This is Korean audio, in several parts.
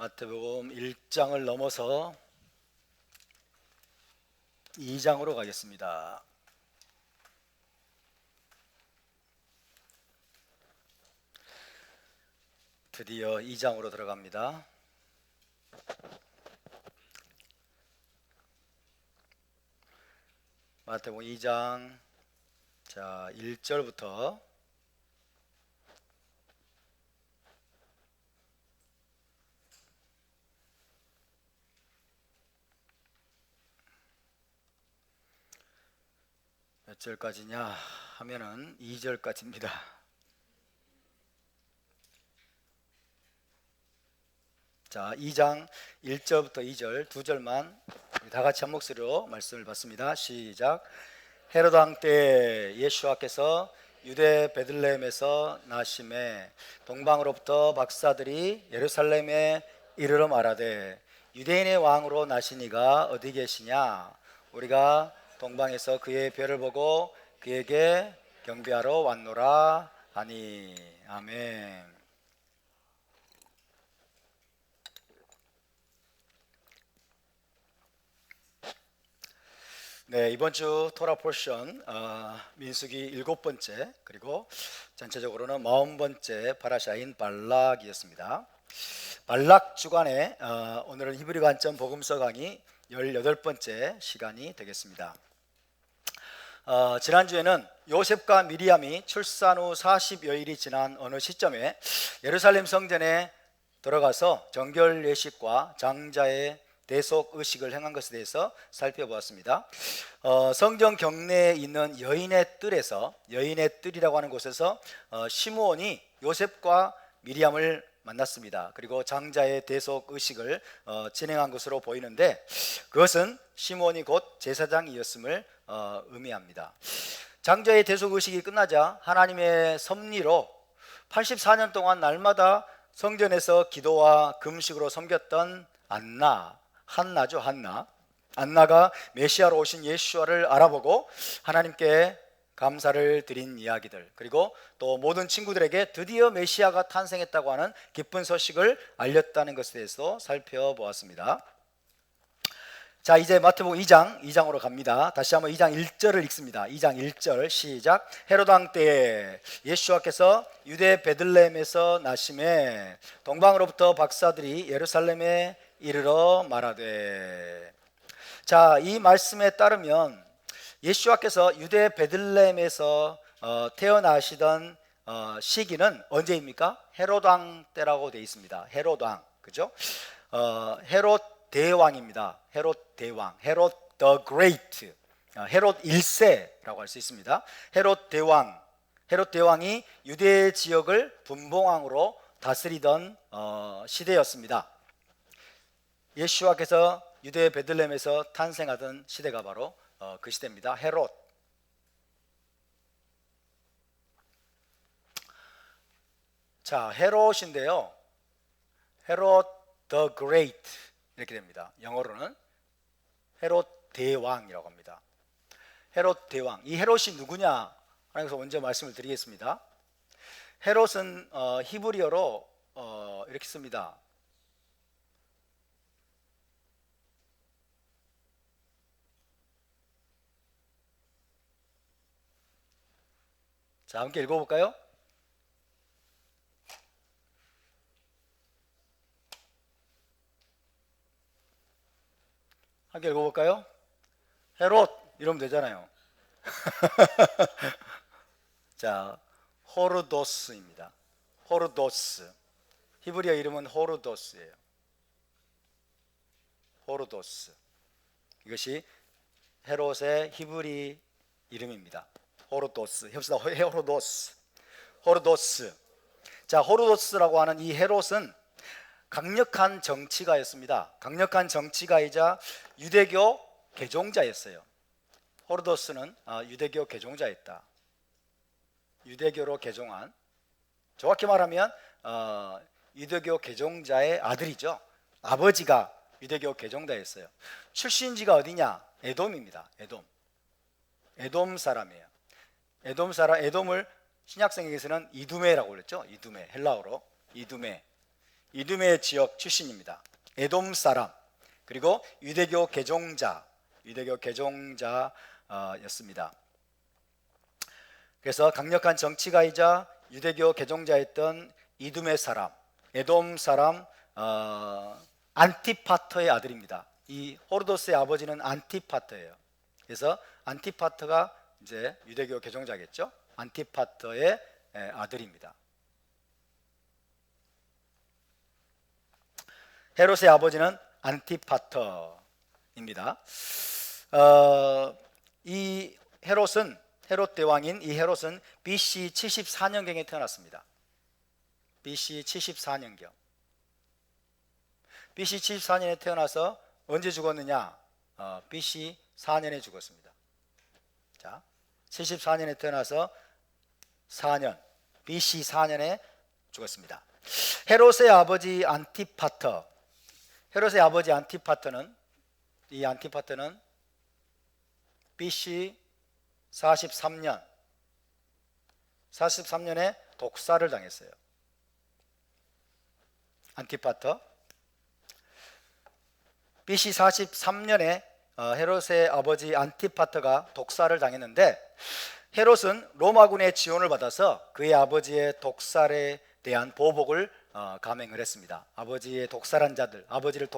마태복음 1장을 넘어서 2장으로 가겠습니다. 드디어 2장으로 들어갑니다. 마태복음 2장 1절부터 몇 절까지냐 하면은 2절까지입니다. 자, 2장 1절부터 2절 두 절만 다 같이 한 목소리로 말씀을 받습니다. 시작. 헤로드 왕 때 예수와께서 유대 베들레헴에서 나심에 동방으로부터 박사들이 예루살렘에 이르러 말하되 유대인의 왕으로 나시니가 어디 계시냐? 우리가 동방에서 그의 별을 보고 그에게 경배하러 왔노라 하니. 아멘. 네, 이번 주 토라 포션 민수기 7번째 그리고 전체적으로는 40번째 파라샤인 발락이었습니다. 발락 주간에 오늘은 히브리 관점 복음서 강의 18번째 시간이 되겠습니다. 지난주에는 요셉과 미리암이 출산 후 40여일이 지난 어느 시점에 예루살렘 성전에 들어가서 정결 예식과 장자의 대속 의식을 행한 것에 대해서 살펴보았습니다. 성전 경내에 있는 여인의 뜰에서, 여인의 뜰이라고 하는 곳에서 시므온이 요셉과 미리암을 만났습니다. 그리고 장자의 대속 의식을 진행한 것으로 보이는데 그것은 시므온이 곧 제사장이었음을 의미합니다. 장자의 대속 의식이 끝나자 하나님의 섭리로 84년 동안 날마다 성전에서 기도와 금식으로 섬겼던 한나가 메시아로 오신 예수와를 알아보고 하나님께 감사를 드린 이야기들, 그리고 또 모든 친구들에게 드디어 메시아가 탄생했다고 하는 기쁜 소식을 알렸다는 것에 대해서 살펴보았습니다. 자, 이제 마태복음 2장으로 갑니다. 다시 한번 2장 1절을 읽습니다. 2장 1절 시작. 헤로드 왕 때에 예수와께서 유대 베들레헴에서 나심에 동방으로부터 박사들이 예루살렘에 이르러 말하되. 자, 이 말씀에 따르면 예수와께서 유대 베들레헴에서 태어나시던 시기는 언제입니까? 헤로드 왕 때라고 되어 있습니다. 헤로드 왕, 그죠? 헤롯 대왕입니다. 헤롯 대왕, 헤롯 the great, 헤롯 1세라고 할 수 있습니다. 헤롯 대왕이 유대 지역을 분봉왕으로 다스리던 시대였습니다. 예수와께서 유대 베들레헴에서 탄생하던 시대가 바로 그 시대입니다. 헤롯. 자, 헤롯인데요, 헤롯 the great 이렇게 됩니다. 영어로는 헤롯 대왕이라고 합니다. 헤롯 대왕. 이 헤롯이 누구냐 하는 것을 먼저 말씀을 드리겠습니다. 헤롯은 히브리어로 이렇게 씁니다. 자, 함께 읽어볼까요? 함께 읽어볼까요? 헤롯 이러면 되잖아요. 자, 호르도스입니다. 호르도스. 히브리어 이름은 호르도스예요. 호르도스. 이것이 헤롯의 히브리 이름입니다. 호르도스. 해봅시다. 호르도스. 자, 호르도스라고 하는 이 헤롯은 강력한 정치가였습니다. 강력한 정치가이자 유대교 개종자였어요. 호르도스는 유대교 개종자였다. 유대교로 개종한, 정확히 말하면 유대교 개종자의 아들이죠. 아버지가 유대교 개종자였어요. 출신지가 어디냐? 에돔입니다. 에돔 사람이에요. 에돔을 신약성경에서는 이두메라고 그랬죠. 이두메, 헬라어로 이두메. 이두메 지역 출신입니다. 에돔 사람, 그리고 유대교 개종자였습니다. 그래서 강력한 정치가이자 유대교 개종자였던 이두메 사람, 에돔 사람 안티파터의 아들입니다. 이 호르도스의 아버지는 안티파터예요. 그래서 안티파터가 이제 유대교 개종자겠죠. 안티파터의 아들입니다. 헤롯의 아버지는 안티파터입니다. 이 헤롯 대왕인 이 헤롯은 BC 74년경에 태어났습니다. BC 74년경. BC 74년에 태어나서 언제 죽었느냐? BC 4년에 죽었습니다. 자, 74년에 태어나서 4년, BC 4년에 죽었습니다. 헤롯의 아버지 안티파터는 BC 43년에 독사를 당했어요. 안티파터. BC 43년에 헤롯의 아버지 안티파터가 독사를 당했는데, 헤롯은 로마군의 지원을 받아서 그의 아버지의 독살에 대한 보복을 감행을 했습니다. 아버지를 독살한 자들, 아버지를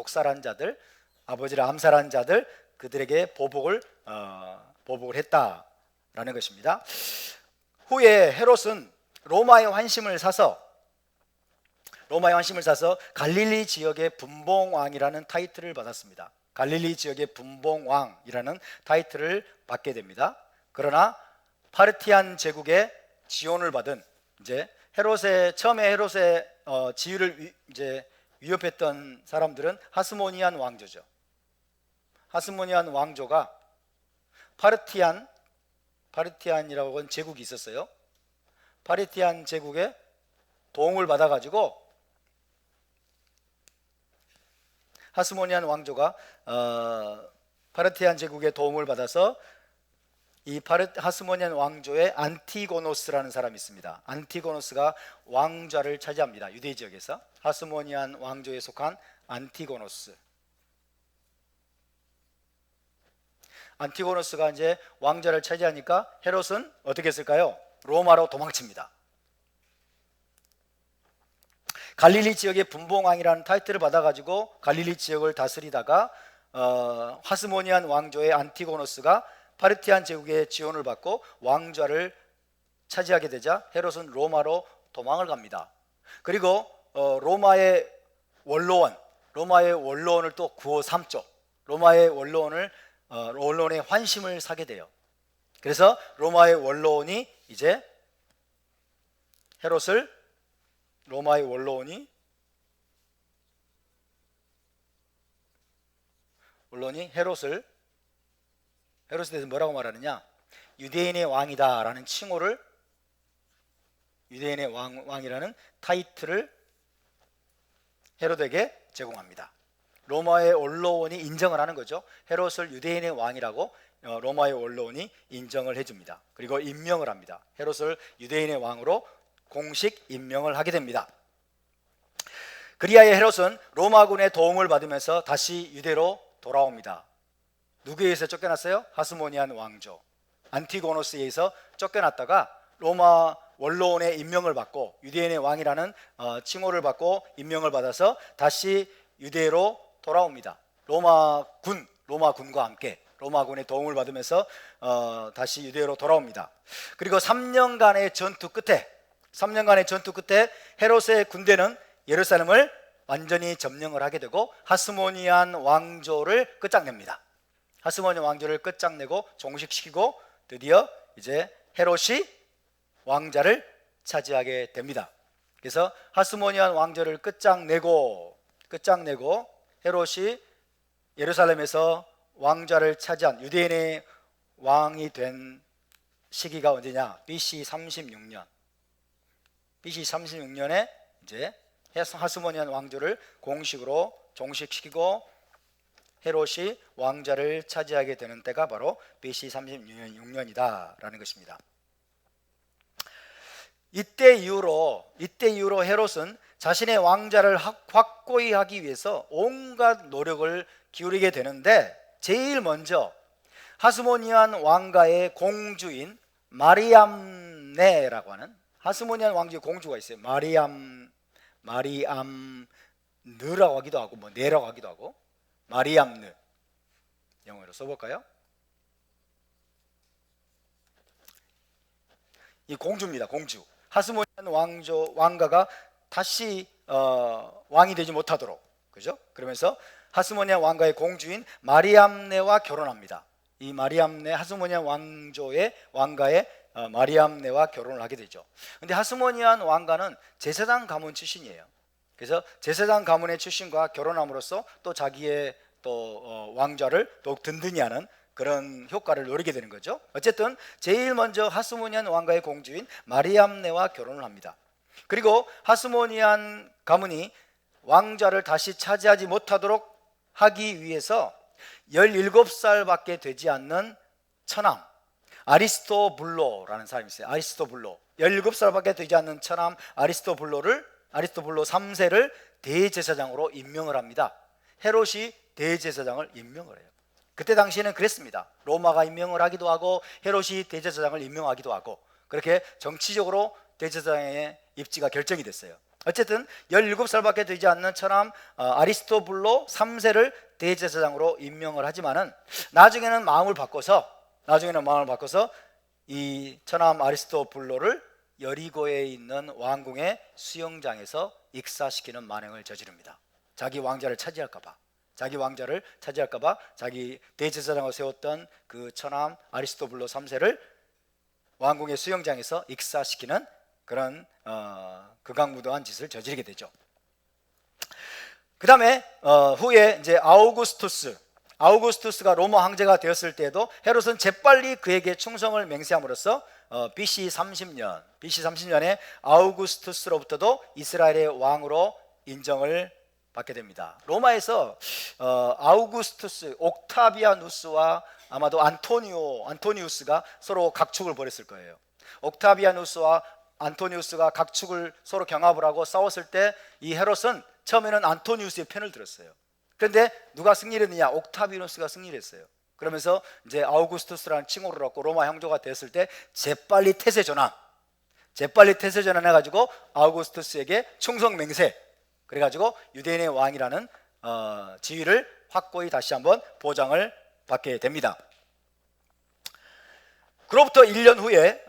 암살한 자들, 그들에게 보복을 했다라는 것입니다. 후에 헤롯은 로마의 환심을 사서 갈릴리 지역의 분봉왕이라는 타이틀을 받았습니다. 갈릴리 지역의 분봉왕이라는 타이틀을 받게 됩니다. 그러나 파르티안 제국의 지원을 받은 처음에 헤롯의 지위를 위협했던 사람들은 하스모니안 왕조죠. 하스모니안 왕조가 파르티안이라고 하는 제국이 있었어요. 파르티안 제국의 도움을 받아가지고 하스모니안 왕조가 파르티안 제국의 도움을 받아서 이 하스모니안 왕조의 안티고노스라는 사람이 있습니다. 안티고노스가 왕좌를 차지합니다. 유대 지역에서 하스모니안 왕조에 속한 안티고노스가 이제 왕좌를 차지하니까 헤롯은 어떻게 했을까요? 로마로 도망칩니다. 갈릴리 지역의 분봉왕이라는 타이틀을 받아가지고 갈릴리 지역을 다스리다가 하스모니안 왕조의 안티고노스가 파르티안 제국의 지원을 받고 왕좌를 차지하게 되자 헤롯은 로마로 도망을 갑니다. 그리고 로마의 원로원을 또 구호 삼죠. 로마의 원로원의 환심을 사게 돼요. 그래서 로마의 원로원이 헤롯에 대해서 뭐라고 말하느냐? 유대인의 왕이다라는 칭호를, 유대인의 왕이라는 타이틀을 헤롯에게 제공합니다. 로마의 원로원이 인정을 하는 거죠. 헤롯을 유대인의 왕이라고 로마의 원로원이 인정을 해줍니다. 그리고 임명을 합니다. 헤롯을 유대인의 왕으로 공식 임명을 하게 됩니다. 그리하여 헤롯은 로마군의 도움을 받으면서 다시 유대로 돌아옵니다. 누구에 의해서 쫓겨났어요? 하스모니안 왕조 안티고노스에 의해서 쫓겨났다가 로마 원로원의 임명을 받고 유대인의 왕이라는 칭호를 받고 임명을 받아서 다시 유대로 돌아옵니다. 로마군과 함께 로마군의 도움을 받으면서 다시 유대로 돌아옵니다. 그리고 3년간의 전투 끝에 헤롯의 군대는 예루살렘을 완전히 점령을 하게 되고 하스모니안 왕조를 끝장냅니다. 하스모니안 왕조를 끝장내고 종식시키고 드디어 헤롯이 왕자를 차지하게 됩니다. 그래서 하스모니안 왕조를 끝장내고 헤롯이 예루살렘에서 왕좌를 차지한 유대인의 왕이 된 시기가 언제냐? BC 36년. BC 36년에 하스모니안 왕조를 공식으로 종식시키고 헤롯이 왕좌를 차지하게 되는 때가 바로 BC 36년이다라는 것입니다. 이때 이후로 헤롯은 자신의 왕자를 확고히 하기 위해서 온갖 노력을 기울이게 되는데, 제일 먼저 하스모니안 왕가의 공주인 마리암네라고 하는, 하스모니안 왕조의 공주가 있어요. 마리암느라고 하기도 하고 뭐 네라고 하기도 하고, 마리암느, 영어로 써볼까요? 이 공주입니다. 공주. 하스모니안 왕가가 다시 왕이 되지 못하도록, 그죠? 그러면서 하스모니안 왕가의 공주인 마리암네와 결혼합니다. 이 마리암네, 하스모니안 왕가의 마리암네와 결혼을 하게 되죠. 근데 하스모니안 왕가는 제사장 가문 출신이에요. 그래서 제사장 가문의 출신과 결혼함으로써 또 자기의 왕좌를 더욱 든든히 하는 그런 효과를 노리게 되는 거죠. 어쨌든 제일 먼저 하스모니안 왕가의 공주인 마리암네와 결혼을 합니다. 그리고 하스모니안 가문이 왕좌를 다시 차지하지 못하도록 하기 위해서 17살밖에 되지 않는 처남 아리스토블로라는 사람이 있어요. 아리스토블로, 17살밖에 되지 않는 처남 아리스토블로 3세를 대제사장으로 임명을 합니다. 헤롯이 대제사장을 임명을 해요. 그때 당시에는 그랬습니다. 로마가 임명을 하기도 하고 헤롯이 대제사장을 임명하기도 하고, 그렇게 정치적으로 대제사장의 입지가 결정이 됐어요. 어쨌든 17살밖에 되지 않는 처남 아리스토블로 3세를 대제사장으로 임명을 하지만은 나중에는 마음을 바꿔서 이 처남 아리스토블로를 여리고에 있는 왕궁의 수영장에서 익사시키는 만행을 저지릅니다. 자기 왕자를 차지할까봐, 자기 대제사장을 세웠던 그 처남 아리스토블로 3세를 왕궁의 수영장에서 익사시키는 그런 극악무도한 짓을 저지르게 되죠. 그 다음에 후에 이제 아우구스투스가 로마 황제가 되었을 때에도 헤롯은 재빨리 그에게 충성을 맹세함으로써 BC 30년에 아우구스투스로부터도 이스라엘의 왕으로 인정을 받게 됩니다. 로마에서 아우구스투스, 옥타비아누스와 아마도 안토니우스가 서로 각축을 벌였을 거예요. 옥타비아누스와 안토니우스가 각축을 서로 경합을 하고 싸웠을 때 이 헤롯은 처음에는 안토니우스의 편을 들었어요. 그런데 누가 승리를 했느냐? 옥타비아누스가 승리를 했어요. 그러면서 이제 아우구스투스라는 칭호를 얻고 로마 형조가 되었을 때 재빨리 태세 전환해가지고 아우구스투스에게 충성 맹세, 그래가지고 유대인의 왕이라는 지위를 확고히 다시 한번 보장을 받게 됩니다. 그로부터 1년 후에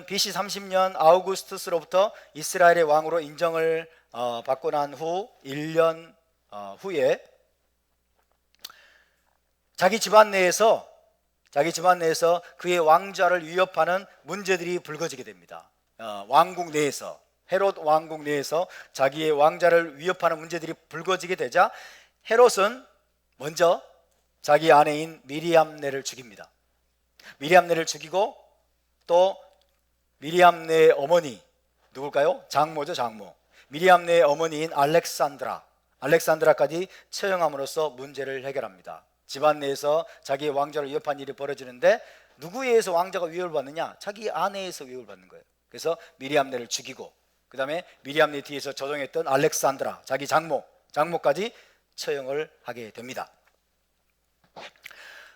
BC 30년 아우구스투스로부터 이스라엘의 왕으로 인정을 받고 난 후 1년 후에 자기 집안 내에서 그의 왕좌를 위협하는 문제들이 불거지게 됩니다. 왕궁 내에서, 헤롯 왕궁 내에서 자기의 왕좌를 위협하는 문제들이 불거지게 되자 헤롯은 먼저 자기 아내인 미리암네를 죽입니다. 미리암네를 죽이고 또 미리암네의 어머니, 누굴까요? 장모죠, 장모. 미리암네의 어머니인 알렉산드라까지 처형함으로써 문제를 해결합니다. 집안 내에서 자기의 왕좌를 위협한 일이 벌어지는데 누구에 의해서 왕자가 위협을 받느냐? 자기 아내에서 위협을 받는 거예요. 그래서 미리암네를 죽이고, 그 다음에 미리암네 뒤에서 조종했던 알렉산드라, 자기 장모까지 처형을 하게 됩니다.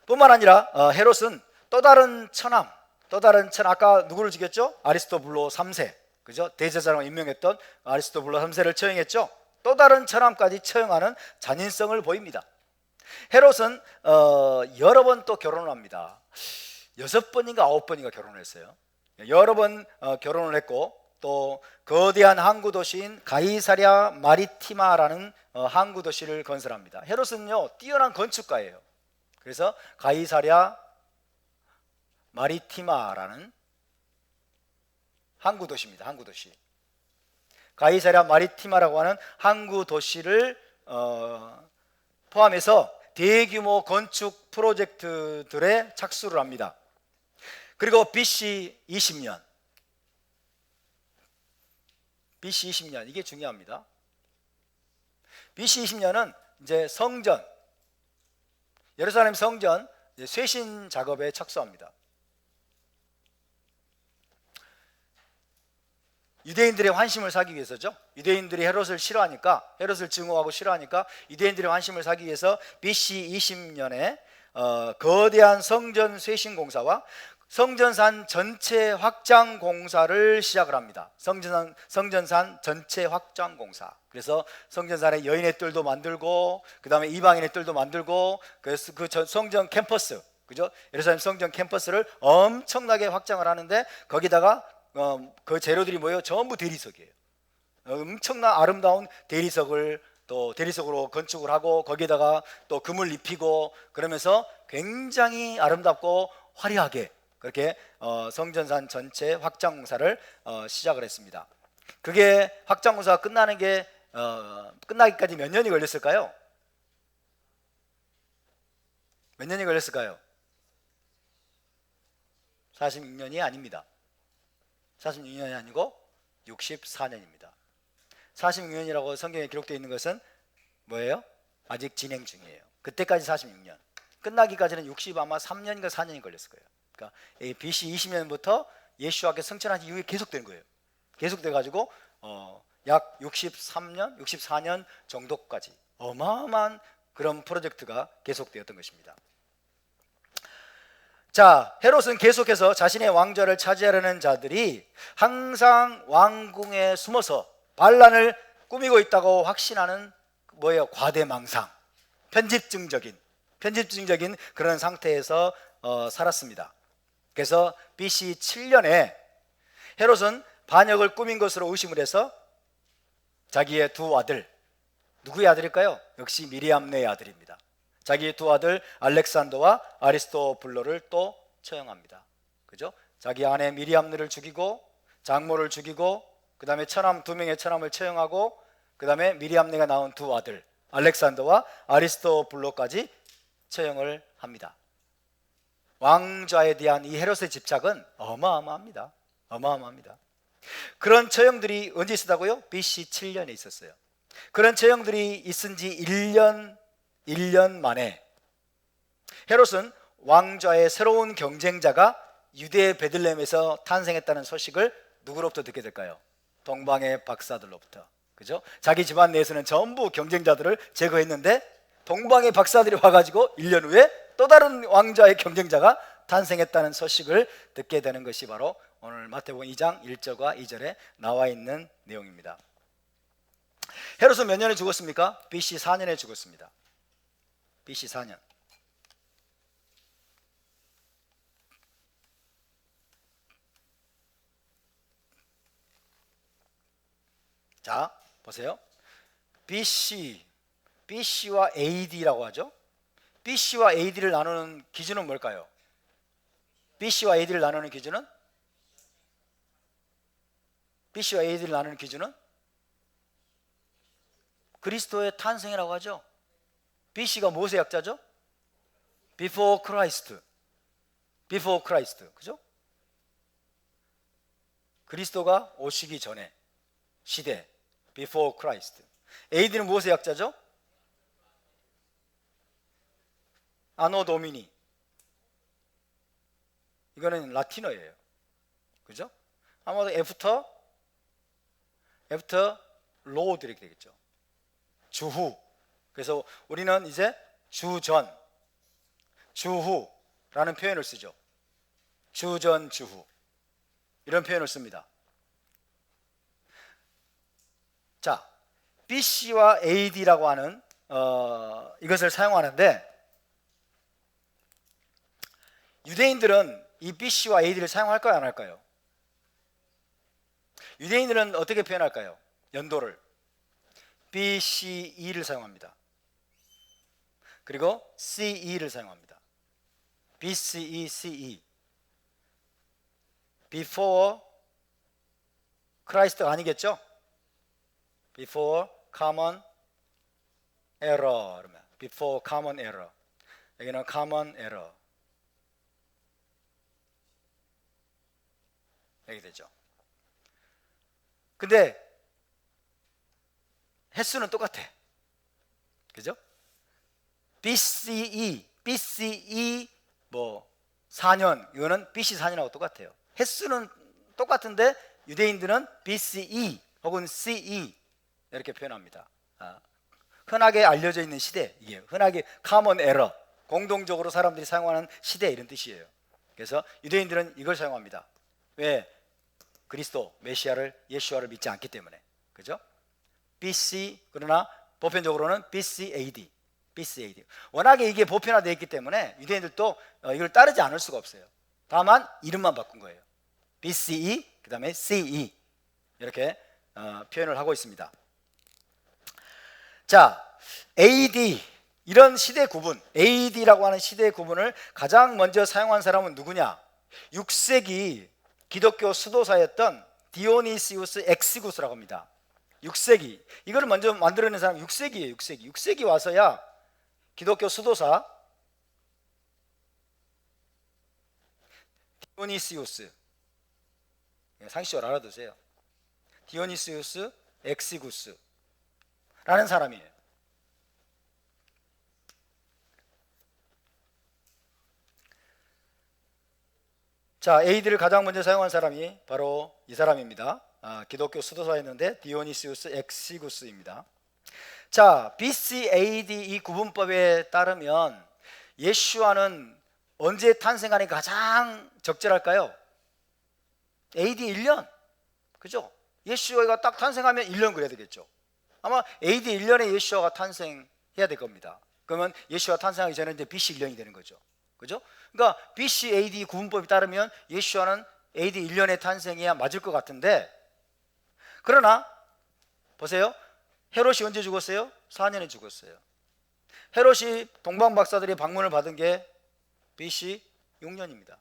뿐만 아니라 헤롯은 또 다른 처남, 아까 누구를 죽였죠? 아리스토블로 3세, 그죠? 대제사장으로 임명했던 아리스토블로 3세를 처형했죠. 또 다른 처남까지 처형하는 잔인성을 보입니다. 헤롯은 여러 번 또 결혼을 합니다. 6번인가 9번인가 결혼을 했어요. 여러 번 결혼을 했고, 또 거대한 항구 도시인 가이사랴 마리티마라는 항구 도시를 건설합니다. 헤롯은요 뛰어난 건축가예요. 그래서 가이사랴 마리티마라는 항구 도시입니다. 항구 도시. 가이사랴 마리티마라고 하는 항구 도시를 포함해서 대규모 건축 프로젝트들에 착수를 합니다. 그리고 BC 20년 이게 중요합니다. BC 20년은 이제 성전, 예루살렘 성전 쇄신 작업에 착수합니다. 유대인들의 환심을 사기 위해서죠. 유대인들이 헤롯을 싫어하니까, 헤롯을 증오하고 싫어하니까 유대인들의 환심을 사기 위해서 BC 20년에 거대한 성전 쇄신 공사와 성전산 전체 확장 공사를 시작을 합니다. 성전산 전체 확장 공사. 그래서 성전산에 여인의 뜰도 만들고, 그 다음에 이방인의 뜰도 만들고, 그래서 그 성전 캠퍼스, 그죠? 예루살렘 성전 캠퍼스를 엄청나게 확장을 하는데, 거기다가 그 재료들이 뭐예요? 전부 대리석이에요. 엄청난 아름다운 대리석을 또 대리석으로 건축을 하고, 거기에다가 또 금을 입히고, 그러면서 굉장히 아름답고 화려하게 그렇게 성전산 전체 확장 공사를 시작을 했습니다. 그게 확장 공사가 끝나는 게 끝나기까지 몇 년이 걸렸을까요? 몇 년이 걸렸을까요? 46년이 아닙니다. 46년이 아니고 64년입니다. 46년이라고 성경에 기록되어 있는 것은 뭐예요? 아직 진행 중이에요. 그때까지 46년, 끝나기까지는 60 아마 3년인가 4년이 걸렸을 거예요. 그러니까 BC 20년부터 예수와께 승천한 이후에 계속된 거예요. 계속돼 가지고 약 63년, 64년 정도까지 어마어마한 그런 프로젝트가 계속되었던 것입니다. 자, 헤롯은 계속해서 자신의 왕좌를 차지하려는 자들이 항상 왕궁에 숨어서 반란을 꾸미고 있다고 확신하는 뭐예요? 과대망상, 편집증적인 그런 상태에서 살았습니다. 그래서 BC 7년에 헤롯은 반역을 꾸민 것으로 의심을 해서 자기의 두 아들, 누구의 아들일까요? 역시 미리암네의 아들입니다. 자기의 두 아들 알렉산더와 아리스토블로를 또 처형합니다. 그죠? 자기 아내 미리암네를 죽이고, 장모를 죽이고, 그 다음에 두 명의 처남을 처형하고, 그 다음에 미리암네가 낳은 두 아들 알렉산더와 아리스토블로까지 처형을 합니다. 왕좌에 대한 이 헤롯의 집착은 어마어마합니다. 그런 처형들이 언제 있었다고요? BC 7년에 있었어요. 그런 처형들이 있은 지 1년 만에 헤롯은 왕좌의 새로운 경쟁자가 유대 베들레헴에서 탄생했다는 소식을 누구로부터 듣게 될까요? 동방의 박사들로부터. 그죠? 자기 집안 내에서는 전부 경쟁자들을 제거했는데 동방의 박사들이 와가지고 1년 후에 또 다른 왕좌의 경쟁자가 탄생했다는 소식을 듣게 되는 것이 바로 오늘 마태복음 2장 1절과 2절에 나와 있는 내용입니다. 헤롯은 몇 년에 죽었습니까? BC 4년에 죽었습니다. BC 4년. 자, 보세요. BC와 AD라고 하죠. BC와 AD를 나누는 기준은 뭘까요? BC와 AD를 나누는 기준은 그리스도의 탄생이라고 하죠. BC가 무엇의 약자죠? Before Christ. 그죠? 그리스도가 오시기 전에 시대, Before Christ. AD는 무엇의 약자죠? 아노 도미니. 이거는 라틴어예요. 그죠? 아마도 After Lord 이렇게 되겠죠. 주후. 그래서 우리는 이제 주전, 주후라는 표현을 쓰죠. 주전, 주후. 이런 표현을 씁니다. 자, BC와 AD라고 하는 이것을 사용하는데, 유대인들은 이 BC와 AD를 사용할까요, 안 할까요? 유대인들은 어떻게 표현할까요? 연도를 BCE를 사용합니다. 그리고 CE를 사용합니다. BCE, CE. Before Christ가 아니겠죠? Before Common Error. Before Common Error. 여기는 Common Error. 이렇게 되죠. 근데 횟수는 똑같아. 그죠? BCE 뭐 4년, 이거는 BC 4년하고 똑같아요. 횟수는 똑같은데 유대인들은 BCE 혹은 CE 이렇게 표현합니다. 흔하게 알려져 있는 시대, 이게 흔하게 common error, 공동적으로 사람들이 사용하는 시대 이런 뜻이에요. 그래서 유대인들은 이걸 사용합니다. 왜? 그리스도 메시아를 예수와를 믿지 않기 때문에. 그죠? BC, 그러나 보편적으로는 BCAD. BCAD. 워낙에 이게 보편화되어 있기 때문에 유대인들도 이걸 따르지 않을 수가 없어요. 다만 이름만 바꾼 거예요. BCE, 그 다음에 CE 이렇게 표현을 하고 있습니다. 자, AD 이런 시대 구분, AD라고 하는 시대 구분을 가장 먼저 사용한 사람은 누구냐? 6세기 기독교 수도사였던 디오니시우스 엑시구스라고 합니다. 6세기 이거를 먼저 만들어낸 사람이 6세기예요. 6세기 와서야 기독교 수도사 디오니시우스, 상식적으로 알아두세요. 디오니시우스 엑시구스 라는 사람이에요. 자, AD를 가장 먼저 사용한 사람이 바로 이 사람입니다. 기독교 수도사였는데 디오니시우스 엑시구스입니다. 자, BCAD 이 구분법에 따르면 예슈아는 언제 탄생하는 게 가장 적절할까요? AD 1년. 그죠? 예슈아가 딱 탄생하면 1년 그래야 되겠죠. 아마 AD 1년에 예슈아가 탄생해야 될 겁니다. 그러면 예슈아 탄생하기 전에 이제 BC 1년이 되는 거죠. 그죠? 그러니까 BC AD 구분법에 따르면 예슈아는 AD 1년에 탄생해야 맞을 것 같은데, 그러나 보세요. 헤롯이 언제 죽었어요? 4년에 죽었어요. 헤롯이 동방 박사들의 방문을 받은 게 BC 6년입니다.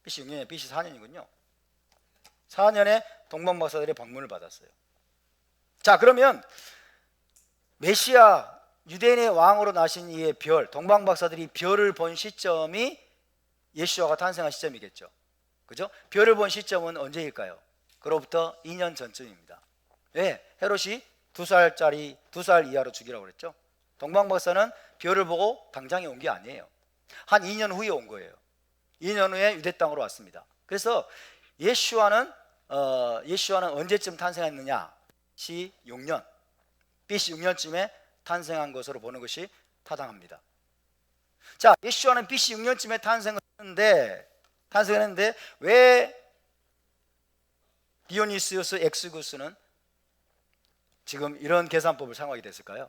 BC 6년에 BC 4년이군요. 4년에 동방 박사들의 방문을 받았어요. 자, 그러면 메시아 유대인의 왕으로 나신 이의 별, 동방 박사들이 별을 본 시점이 예수와가 탄생한 시점이겠죠. 그죠? 별을 본 시점은 언제일까요? 그로부터 2년 전쯤입니다. 왜? 헤롯이 2살 이하로 죽이라고 그랬죠. 동방 박사는 별을 보고 당장에 온 게 아니에요. 한 2년 후에 온 거예요. 2년 후에 유대 땅으로 왔습니다. 그래서 예수와는 언제쯤 탄생했느냐? BC 6년, BC 6년쯤에 탄생한 것으로 보는 것이 타당합니다. 자, 예수와는 BC 6년쯤에 탄생했는데 왜 디오니시우스 엑시구스는 지금 이런 계산법을 사용하게 됐을까요?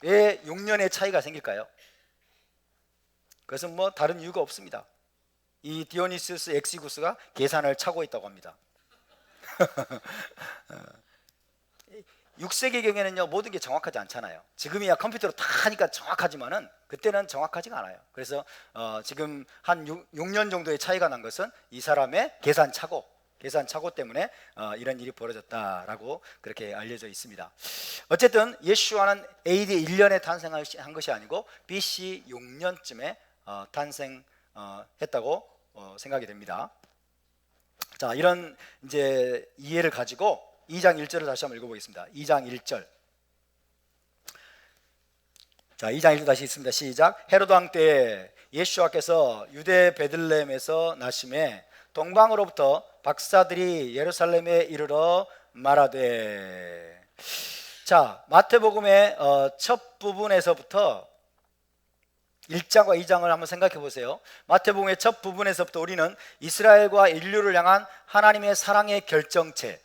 왜 6년의 차이가 생길까요? 그것은 뭐 다른 이유가 없습니다. 이 디오니시우스 엑시구스가 계산을 차고 있다고 합니다. 6세기경에는요 모든 게 정확하지 않잖아요. 지금이야 컴퓨터로 다 하니까 정확하지만은 그때는 정확하지가 않아요. 그래서 지금 한 6년 정도의 차이가 난 것은 이 사람의 계산 차고 때문에 이런 일이 벌어졌다라고 그렇게 알려져 있습니다. 어쨌든 예수와는 AD 1년에 탄생한 것이 아니고 BC 6년쯤에 탄생했다고 생각이 됩니다. 자, 이런 이제 이해를 가지고 2장 1절을 다시 한번 읽어보겠습니다. 2장 1절. 자, 2장 1절 다시 읽습니다. 시작. 헤로드 왕 때에 예수와께서 유대 베들레헴에서 나심에 동방으로부터 박사들이 예루살렘에 이르러 말하되. 자, 마태복음의 첫 부분에서부터 1장과 2장을 한번 생각해 보세요. 마태복음의 첫 부분에서부터 우리는 이스라엘과 인류를 향한 하나님의 사랑의 결정체,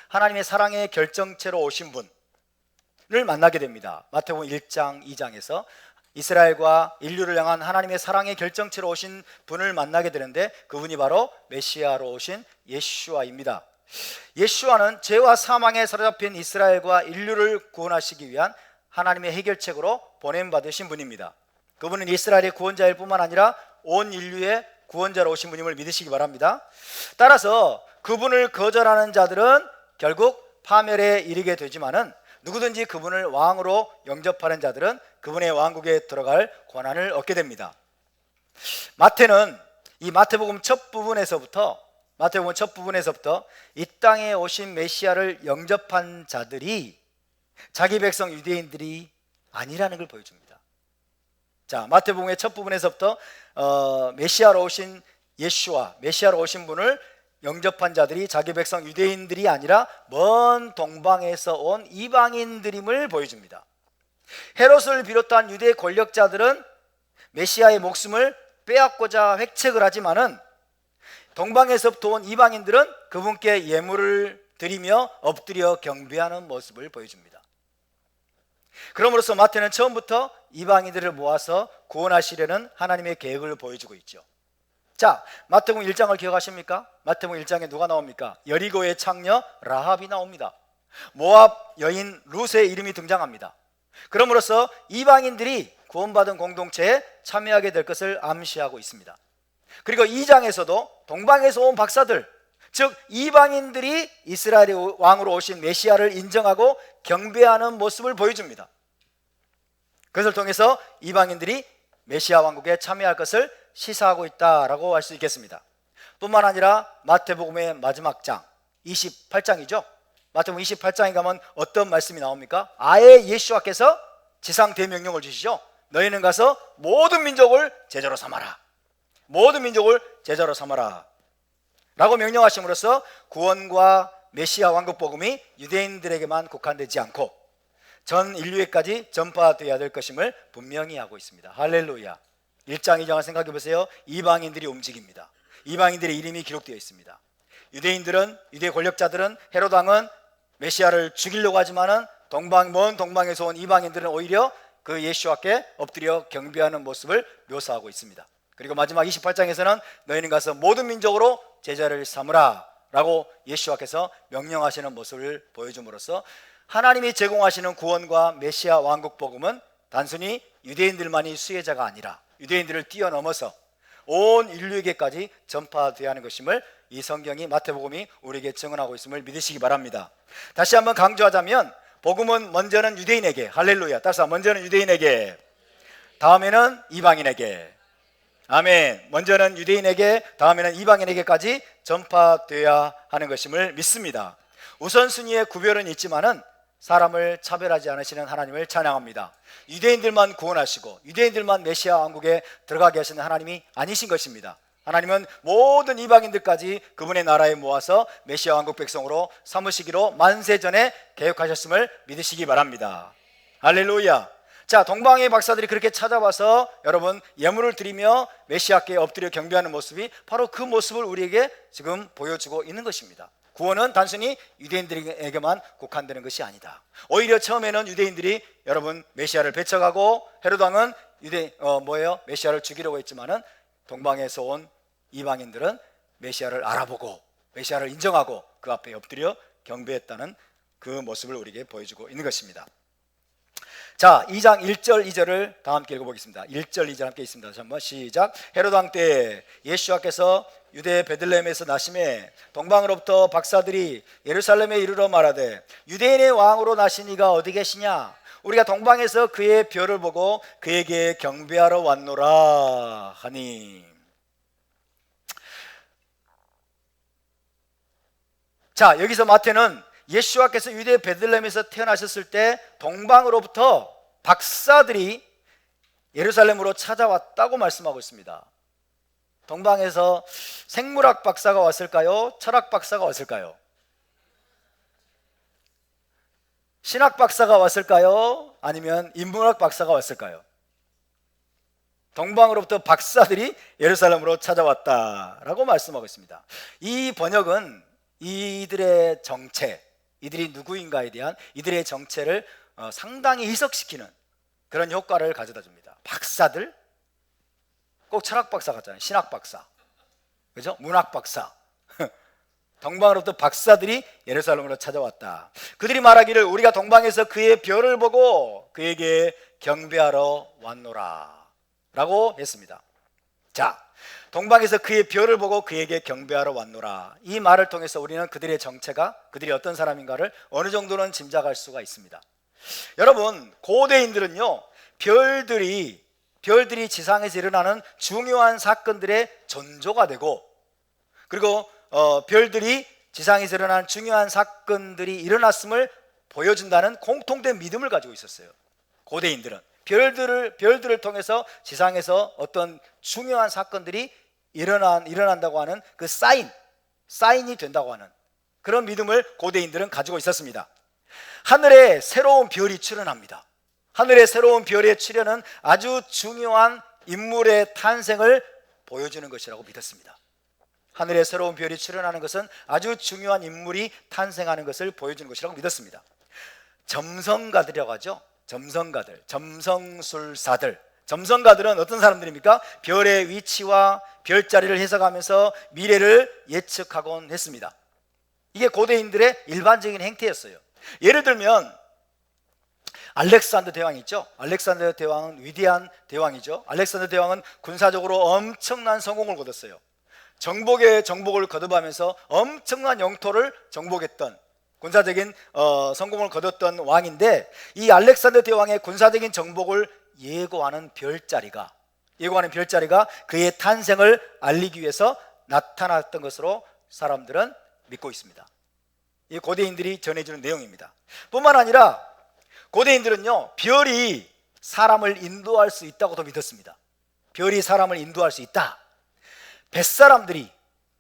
하나님의 사랑의 결정체로 오신 분을 만나게 됩니다. 마태복음 1장, 2장에서 이스라엘과 인류를 향한 하나님의 사랑의 결정체로 오신 분을 만나게 되는데 그분이 바로 메시아로 오신 예수와입니다. 예수와는 죄와 사망에 사로잡힌 이스라엘과 인류를 구원하시기 위한 하나님의 해결책으로 보냄받으신 분입니다. 그분은 이스라엘의 구원자일 뿐만 아니라 온 인류의 구원자로 오신 분임을 믿으시기 바랍니다. 따라서 그분을 거절하는 자들은 결국 파멸에 이르게 되지만은 누구든지 그분을 왕으로 영접하는 자들은 그분의 왕국에 들어갈 권한을 얻게 됩니다. 마태는 이 마태복음 첫 부분에서부터 이 땅에 오신 메시아를 영접한 자들이 자기 백성 유대인들이 아니라는 걸 보여줍니다. 자, 마태복음의 첫 부분에서부터 메시아로 오신 예수와 메시아로 오신 분을 영접한 자들이 자기 백성 유대인들이 아니라 먼 동방에서 온 이방인들임을 보여줍니다. 헤롯을 비롯한 유대 권력자들은 메시아의 목숨을 빼앗고자 획책을 하지만은 동방에서부터 온 이방인들은 그분께 예물을 드리며 엎드려 경배하는 모습을 보여줍니다. 그럼으로써 마태는 처음부터 이방인들을 모아서 구원하시려는 하나님의 계획을 보여주고 있죠. 자, 마태복음 1장을 기억하십니까? 마태복음 1장에 누가 나옵니까? 여리고의 창녀 라합이 나옵니다. 모압 여인 룻의 이름이 등장합니다. 그럼으로써 이방인들이 구원받은 공동체에 참여하게 될 것을 암시하고 있습니다. 그리고 2장에서도 동방에서 온 박사들, 즉 이방인들이 이스라엘의 왕으로 오신 메시아를 인정하고 경배하는 모습을 보여줍니다. 그것을 통해서 이방인들이 메시아 왕국에 참여할 것을 시사하고 있다라고 할 수 있겠습니다. 뿐만 아니라 마태복음의 마지막 장 28장이죠. 마태복음 28장에 가면 어떤 말씀이 나옵니까? 아예 예수와께서 지상 대명령을 주시죠. 너희는 가서 모든 민족을 제자로 삼아라. 모든 민족을 제자로 삼아라 라고 명령하심으로써 구원과 메시아 왕국 복음이 유대인들에게만 국한되지 않고 전 인류에까지 전파되어야 될 것임을 분명히 하고 있습니다. 할렐루야. 1장 2장을 생각해 보세요. 이방인들이 움직입니다. 이방인들의 이름이 기록되어 있습니다. 유대인들은, 유대 권력자들은, 헤롯 왕은 메시아를 죽이려고 하지만은 먼 동방에서 온 이방인들은 오히려 그 예수와께 엎드려 경배하는 모습을 묘사하고 있습니다. 그리고 마지막 28장에서는 너희는 가서 모든 민족으로 제자를 삼으라 라고 예수와께서 명령하시는 모습을 보여줌으로써 하나님이 제공하시는 구원과 메시아 왕국 복음은 단순히 유대인들만이 수혜자가 아니라 유대인들을 뛰어넘어서 온 인류에게까지 전파되어야 하는 것임을 이 성경이 마태복음이 우리에게 증언하고 있음을 믿으시기 바랍니다. 다시 한번 강조하자면 복음은 먼저는 유대인에게, 할렐루야, 따라서 먼저는 유대인에게, 다음에는 이방인에게, 아멘, 먼저는 유대인에게, 다음에는 이방인에게까지 전파되어야 하는 것임을 믿습니다. 우선순위의 구별은 있지만은 사람을 차별하지 않으시는 하나님을 찬양합니다. 유대인들만 구원하시고 유대인들만 메시아 왕국에 들어가게 하시는 하나님이 아니신 것입니다. 하나님은 모든 이방인들까지 그분의 나라에 모아서 메시아 왕국 백성으로 삼으시기로 만세전에 계획하셨음을 믿으시기 바랍니다. 할렐루야. 자, 동방의 박사들이 그렇게 찾아와서 여러분 예물을 드리며 메시아께 엎드려 경배하는 모습이 바로 그 모습을 우리에게 지금 보여주고 있는 것입니다. 구원은 단순히 유대인들에게만 국한되는 것이 아니다. 오히려 처음에는 유대인들이 여러분 메시아를 배척하고 헤롯 왕은 메시아를 죽이려고 했지만은 동방에서 온 이방인들은 메시아를 알아보고 메시아를 인정하고 그 앞에 엎드려 경배했다는 그 모습을 우리에게 보여주고 있는 것입니다. 자, 2장 1절 2절을 다 함께 읽어보겠습니다. 1절 2절 함께 있습니다. 다시 한번 시작. 헤롯 왕 때 예수와께서 유대 베들레헴에서 나심에 동방으로부터 박사들이 예루살렘에 이르러 말하되 유대인의 왕으로 나신 이가 어디 계시냐? 우리가 동방에서 그의 별을 보고 그에게 경배하러 왔노라 하니. 자, 여기서 마태는 예수와께서 유대 베들레헴에서 태어나셨을 때 동방으로부터 박사들이 예루살렘으로 찾아왔다고 말씀하고 있습니다. 동방에서 생물학 박사가 왔을까요? 철학 박사가 왔을까요? 신학 박사가 왔을까요? 아니면 인문학 박사가 왔을까요? 동방으로부터 박사들이 예루살렘으로 찾아왔다라고 말씀하고 있습니다. 이 번역은 이들의 정체, 이들이 누구인가에 대한 이들의 정체를 상당히 희석시키는 그런 효과를 가져다 줍니다. 박사들, 꼭 철학 박사 같잖아요. 신학 박사, 그죠? 문학 박사. 동방으로부터 박사들이 예루살렘으로 찾아왔다. 그들이 말하기를 우리가 동방에서 그의 별을 보고 그에게 경배하러 왔노라 라고 했습니다. 자, 동방에서 그의 별을 보고 그에게 경배하러 왔노라, 이 말을 통해서 우리는 그들의 정체가, 그들이 어떤 사람인가를 어느 정도는 짐작할 수가 있습니다. 여러분, 고대인들은요 별들이 지상에서 일어나는 중요한 사건들의 전조가 되고, 그리고 별들이 지상에서 일어나는 중요한 사건들이 일어났음을 보여준다는 공통된 믿음을 가지고 있었어요. 고대인들은 별들을 통해서 지상에서 어떤 중요한 사건들이 일어난다고 하는 그 사인, 사인이 된다고 하는 그런 믿음을 고대인들은 가지고 있었습니다. 하늘에 새로운 별이 출현합니다. 하늘의 새로운 별의 출현은 아주 중요한 인물의 탄생을 보여주는 것이라고 믿었습니다. 하늘의 새로운 별이 출현하는 것은 아주 중요한 인물이 탄생하는 것을 보여주는 것이라고 믿었습니다. 점성가들이라고 하죠. 점성가들, 점성술사들. 점성가들은 어떤 사람들입니까? 별의 위치와 별자리를 해석하면서 미래를 예측하곤 했습니다. 이게 고대인들의 일반적인 행태였어요. 예를 들면 알렉산더 대왕이 있죠. 알렉산더 대왕은 위대한 대왕이죠. 알렉산더 대왕은 군사적으로 엄청난 성공을 거뒀어요. 정복의 정복을 거듭하면서 엄청난 영토를 정복했던 군사적인 성공을 거뒀던 왕인데, 이 알렉산더 대왕의 군사적인 정복을 예고하는 별자리가 그의 탄생을 알리기 위해서 나타났던 것으로 사람들은 믿고 있습니다. 이 고대인들이 전해주는 내용입니다. 뿐만 아니라 고대인들은요, 별이 사람을 인도할 수 있다고도 믿었습니다. 별이 사람을 인도할 수 있다. 뱃사람들이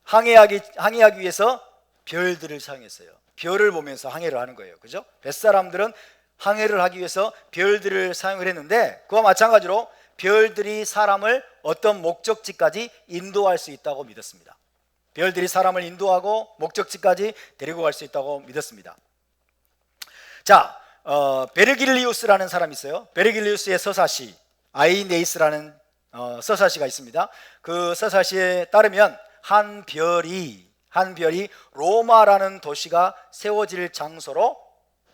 항해하기 위해서 별들을 사용했어요. 별을 보면서 항해를 하는 거예요. 그죠? 뱃사람들은 항해를 하기 위해서 별들을 사용을 했는데, 그와 마찬가지로 별들이 사람을 어떤 목적지까지 인도할 수 있다고 믿었습니다. 별들이 사람을 인도하고 목적지까지 데리고 갈 수 있다고 믿었습니다. 자, 베르길리우스라는 사람이 있어요. 베르길리우스의 서사시 아이네이스라는 서사시가 있습니다. 그 서사시에 따르면 한 별이 로마라는 도시가 세워질 장소로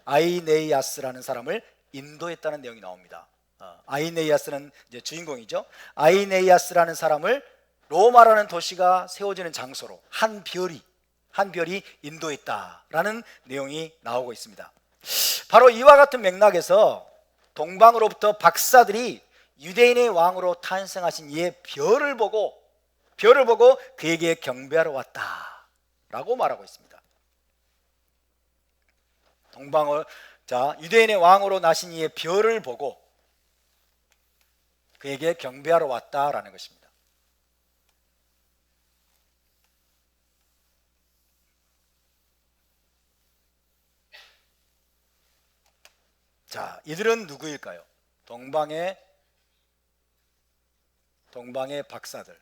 아이네이아스라는 사람을 인도했다는 내용이 나옵니다. 아이네이아스는 이제 주인공이죠. 아이네이아스라는 사람을 로마라는 도시가 세워지는 장소로 한 별이 인도했다라는 내용이 나오고 있습니다. 바로 이와 같은 맥락에서 동방으로부터 박사들이 유대인의 왕으로 탄생하신 이의 별을 보고 그에게 경배하러 왔다라고 말하고 있습니다. 유대인의 왕으로 나신 이의 별을 보고 그에게 경배하러 왔다라는 것입니다. 자, 이들은 누구일까요? 동방의 박사들.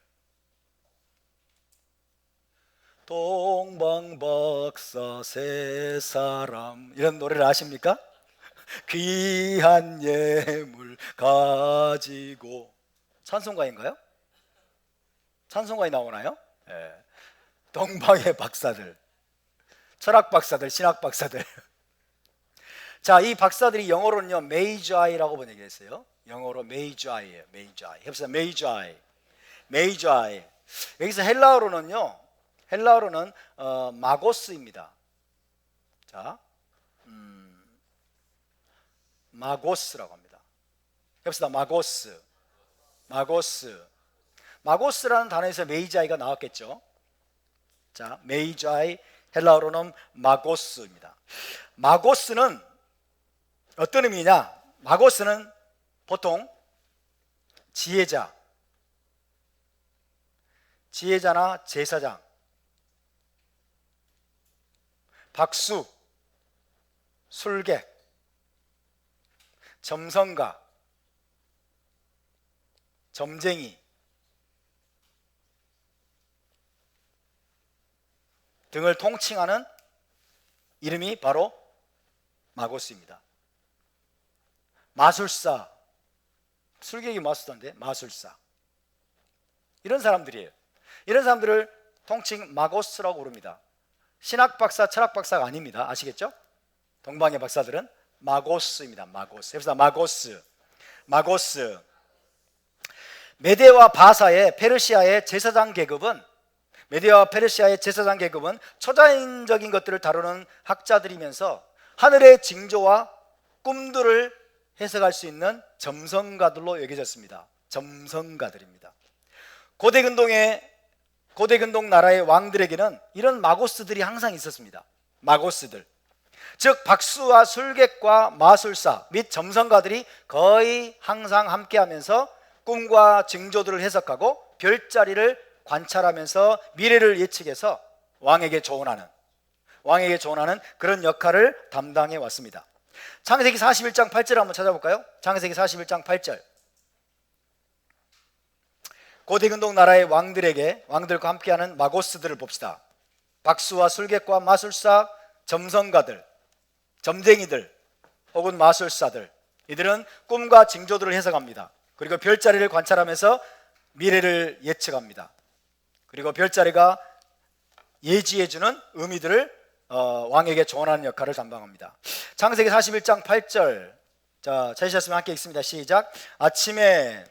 동방박사 세 사람, 이런 노래를 아십니까? 귀한 예물 가지고. 찬송가인가요? 찬송가에 나오나요? 네. 동방의 박사들, 철학 박사들, 신학 박사들. 자, 이 박사들이 영어로는요 메이자이라고 번역했어요. 영어로 메이자이예요. 메이자이. 해보세요. 메이자이. 여기서 헬라어로는 마고스입니다. 자, 마고스라고 합니다. 해봅시다. 마고스라는 단어에서 메이자이가 나왔겠죠. 자, 메이자이, 헬라어로는 마고스입니다. 마고스는 어떤 의미냐? 마고스는 보통 지혜자나 제사장, 박수, 술객, 점성가, 점쟁이 등을 통칭하는 이름이 바로 마고스입니다. 마술사, 술객이 마술사인데 마술사, 이런 사람들이에요. 이런 사람들을 통칭 마고스라고 부릅니다. 신학 박사, 철학 박사가 아닙니다. 아시겠죠? 동방의 박사들은 마고스입니다. 마고스. 해봅시다. 마고스. 메데와 페르시아의 제사장 계급은 초자연적인 것들을 다루는 학자들이면서 하늘의 징조와 꿈들을 해석할 수 있는 점성가들로 여겨졌습니다. 점성가들입니다. 고대근동 나라의 왕들에게는 이런 마고스들이 항상 있었습니다. 마고스들, 즉 박수와 술객과 마술사 및 점성가들이 거의 항상 함께하면서 꿈과 징조들을 해석하고 별자리를 관찰하면서 미래를 예측해서 왕에게 조언하는 그런 역할을 담당해 왔습니다. 창세기 41장 8절 한번 찾아볼까요? 창세기 41장 8절. 고대근동 나라의 왕들과 함께하는 마고스들을 봅시다. 박수와 술객과 마술사, 점성가들, 점쟁이들 혹은 마술사들, 이들은 꿈과 징조들을 해석합니다. 그리고 별자리를 관찰하면서 미래를 예측합니다. 그리고 별자리가 예지해주는 의미들을 왕에게 조언하는 역할을 담당합니다. 창세기 41장 8절. 자, 찾으셨으면 함께 읽습니다. 시작. 아침에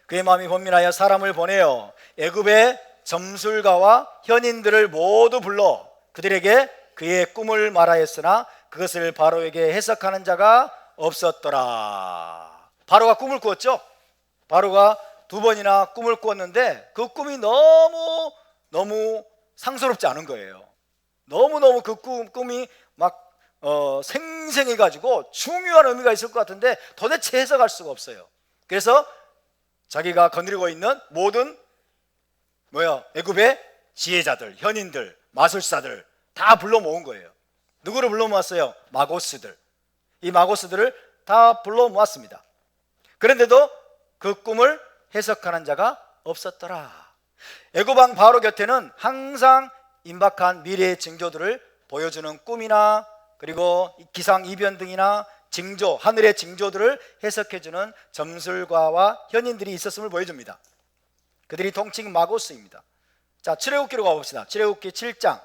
그의 마음이 번민하여 사람을 보내어 애굽의 점술가와 현인들을 모두 불러 그들에게 그의 꿈을 말하였으나 그것을 바로에게 해석하는 자가 없었더라. 바로가 꿈을 꾸었죠. 바로가 2번이나 꿈을 꾸었는데 그 꿈이 너무 상스럽지 않은 거예요. 너무너무 그 꿈이 막 생생해가지고 중요한 의미가 있을 것 같은데 도대체 해석할 수가 없어요. 그래서 자기가 거느리고 있는 모든 애굽의 지혜자들, 현인들, 마술사들 다 불러 모은 거예요. 누구를 불러 모았어요? 마고스들. 이 마고스들을 다 불러 모았습니다. 그런데도 그 꿈을 해석하는 자가 없었더라. 애굽 왕 바로 곁에는 항상 임박한 미래의 징조들을 보여주는 꿈이나 그리고 기상이변 등이나 징조, 하늘의 징조들을 해석해주는 점술가와 현인들이 있었음을 보여줍니다. 그들이 통칭 마고스입니다. 자, 출애굽기로 가봅시다. 출애굽기 7장.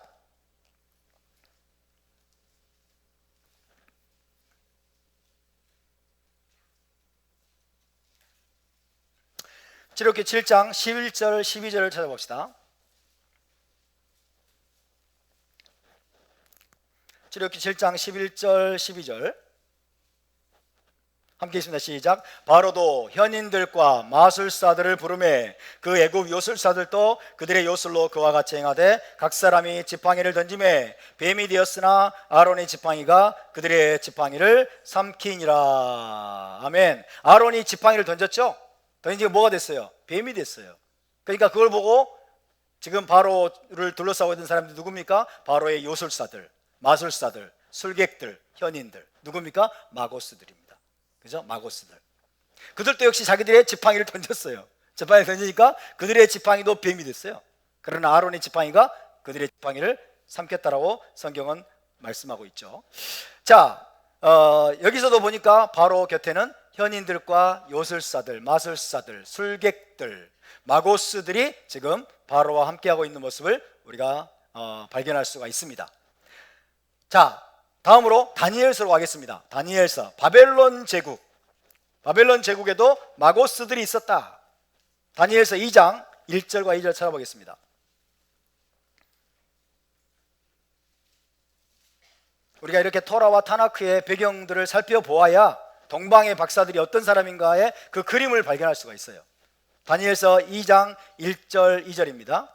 출애굽기 7장 11절 12절을 찾아봅시다. 출애굽기 7장 11절 12절 함께 있습니다. 시작. 바로도 현인들과 마술사들을 부르매 그 애굽 요술사들도 그들의 요술로 그와 같이 행하되 각 사람이 지팡이를 던지매 뱀이 되었으나 아론의 지팡이가 그들의 지팡이를 삼키니라. 아멘. 아론이 지팡이를 던졌죠. 던지고 뭐가 됐어요? 뱀이 됐어요. 그러니까 그걸 보고 지금 바로를 둘러싸고 있는 사람들이 누굽니까? 바로의 요술사들, 마술사들, 술객들, 현인들. 누굽니까? 마고스들입니다. 그죠? 마고스들. 그들도 역시 자기들의 지팡이를 던졌어요. 지팡이를 던지니까 그들의 지팡이도 뱀이 됐어요. 그러나 아론의 지팡이가 그들의 지팡이를 삼켰다라고 성경은 말씀하고 있죠. 자, 여기서도 보니까 바로 곁에는 현인들과 요술사들, 마술사들, 술객들, 마고스들이 지금 바로와 함께하고 있는 모습을 우리가 발견할 수가 있습니다. 자, 다음으로 다니엘서로 가겠습니다. 다니엘서. 바벨론 제국에도 마고스들이 있었다. 다니엘서 2장 1절과 2절 찾아보겠습니다. 우리가 이렇게 토라와 타나크의 배경들을 살펴보아야 동방의 박사들이 어떤 사람인가의 그 그림을 발견할 수가 있어요. 다니엘서 2장 1절 2절입니다.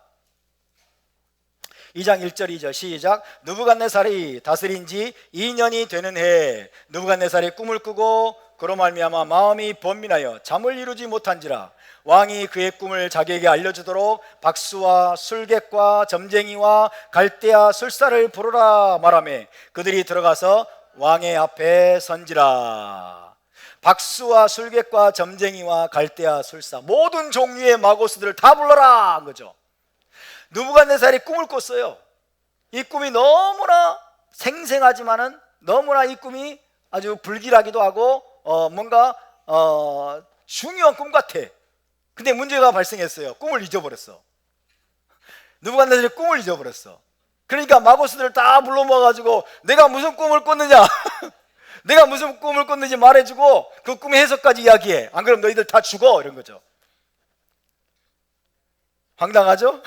2장 1절 2절 시작. 느부갓네살이 다스린 지 2년이 되는 해에 느부갓네살이 꿈을 꾸고 그로 말미암아 마음이 번민하여 잠을 이루지 못한지라 왕이 그의 꿈을 자기에게 알려주도록 박수와 술객과 점쟁이와 갈대아 술사를 부르라 말하며 그들이 들어가서 왕의 앞에 선지라. 박수와 술객과 점쟁이와 갈대아 술사, 모든 종류의 마고스들을 다 불러라 한 거죠. 느부갓네살이 꿈을 꿨어요. 이 꿈이 너무나 생생하지만은 너무나 이 꿈이 아주 불길하기도 하고 뭔가 중요한 꿈 같아. 근데 문제가 발생했어요. 꿈을 잊어버렸어. 느부갓네살이 꿈을 잊어버렸어. 그러니까 마고스들을 다 불러 모아가지고 내가 무슨 꿈을 꿨느냐 내가 무슨 꿈을 꿨는지 말해주고 그 꿈의 해석까지 이야기해. 안 그러면 너희들 다 죽어. 이런 거죠. 황당하죠?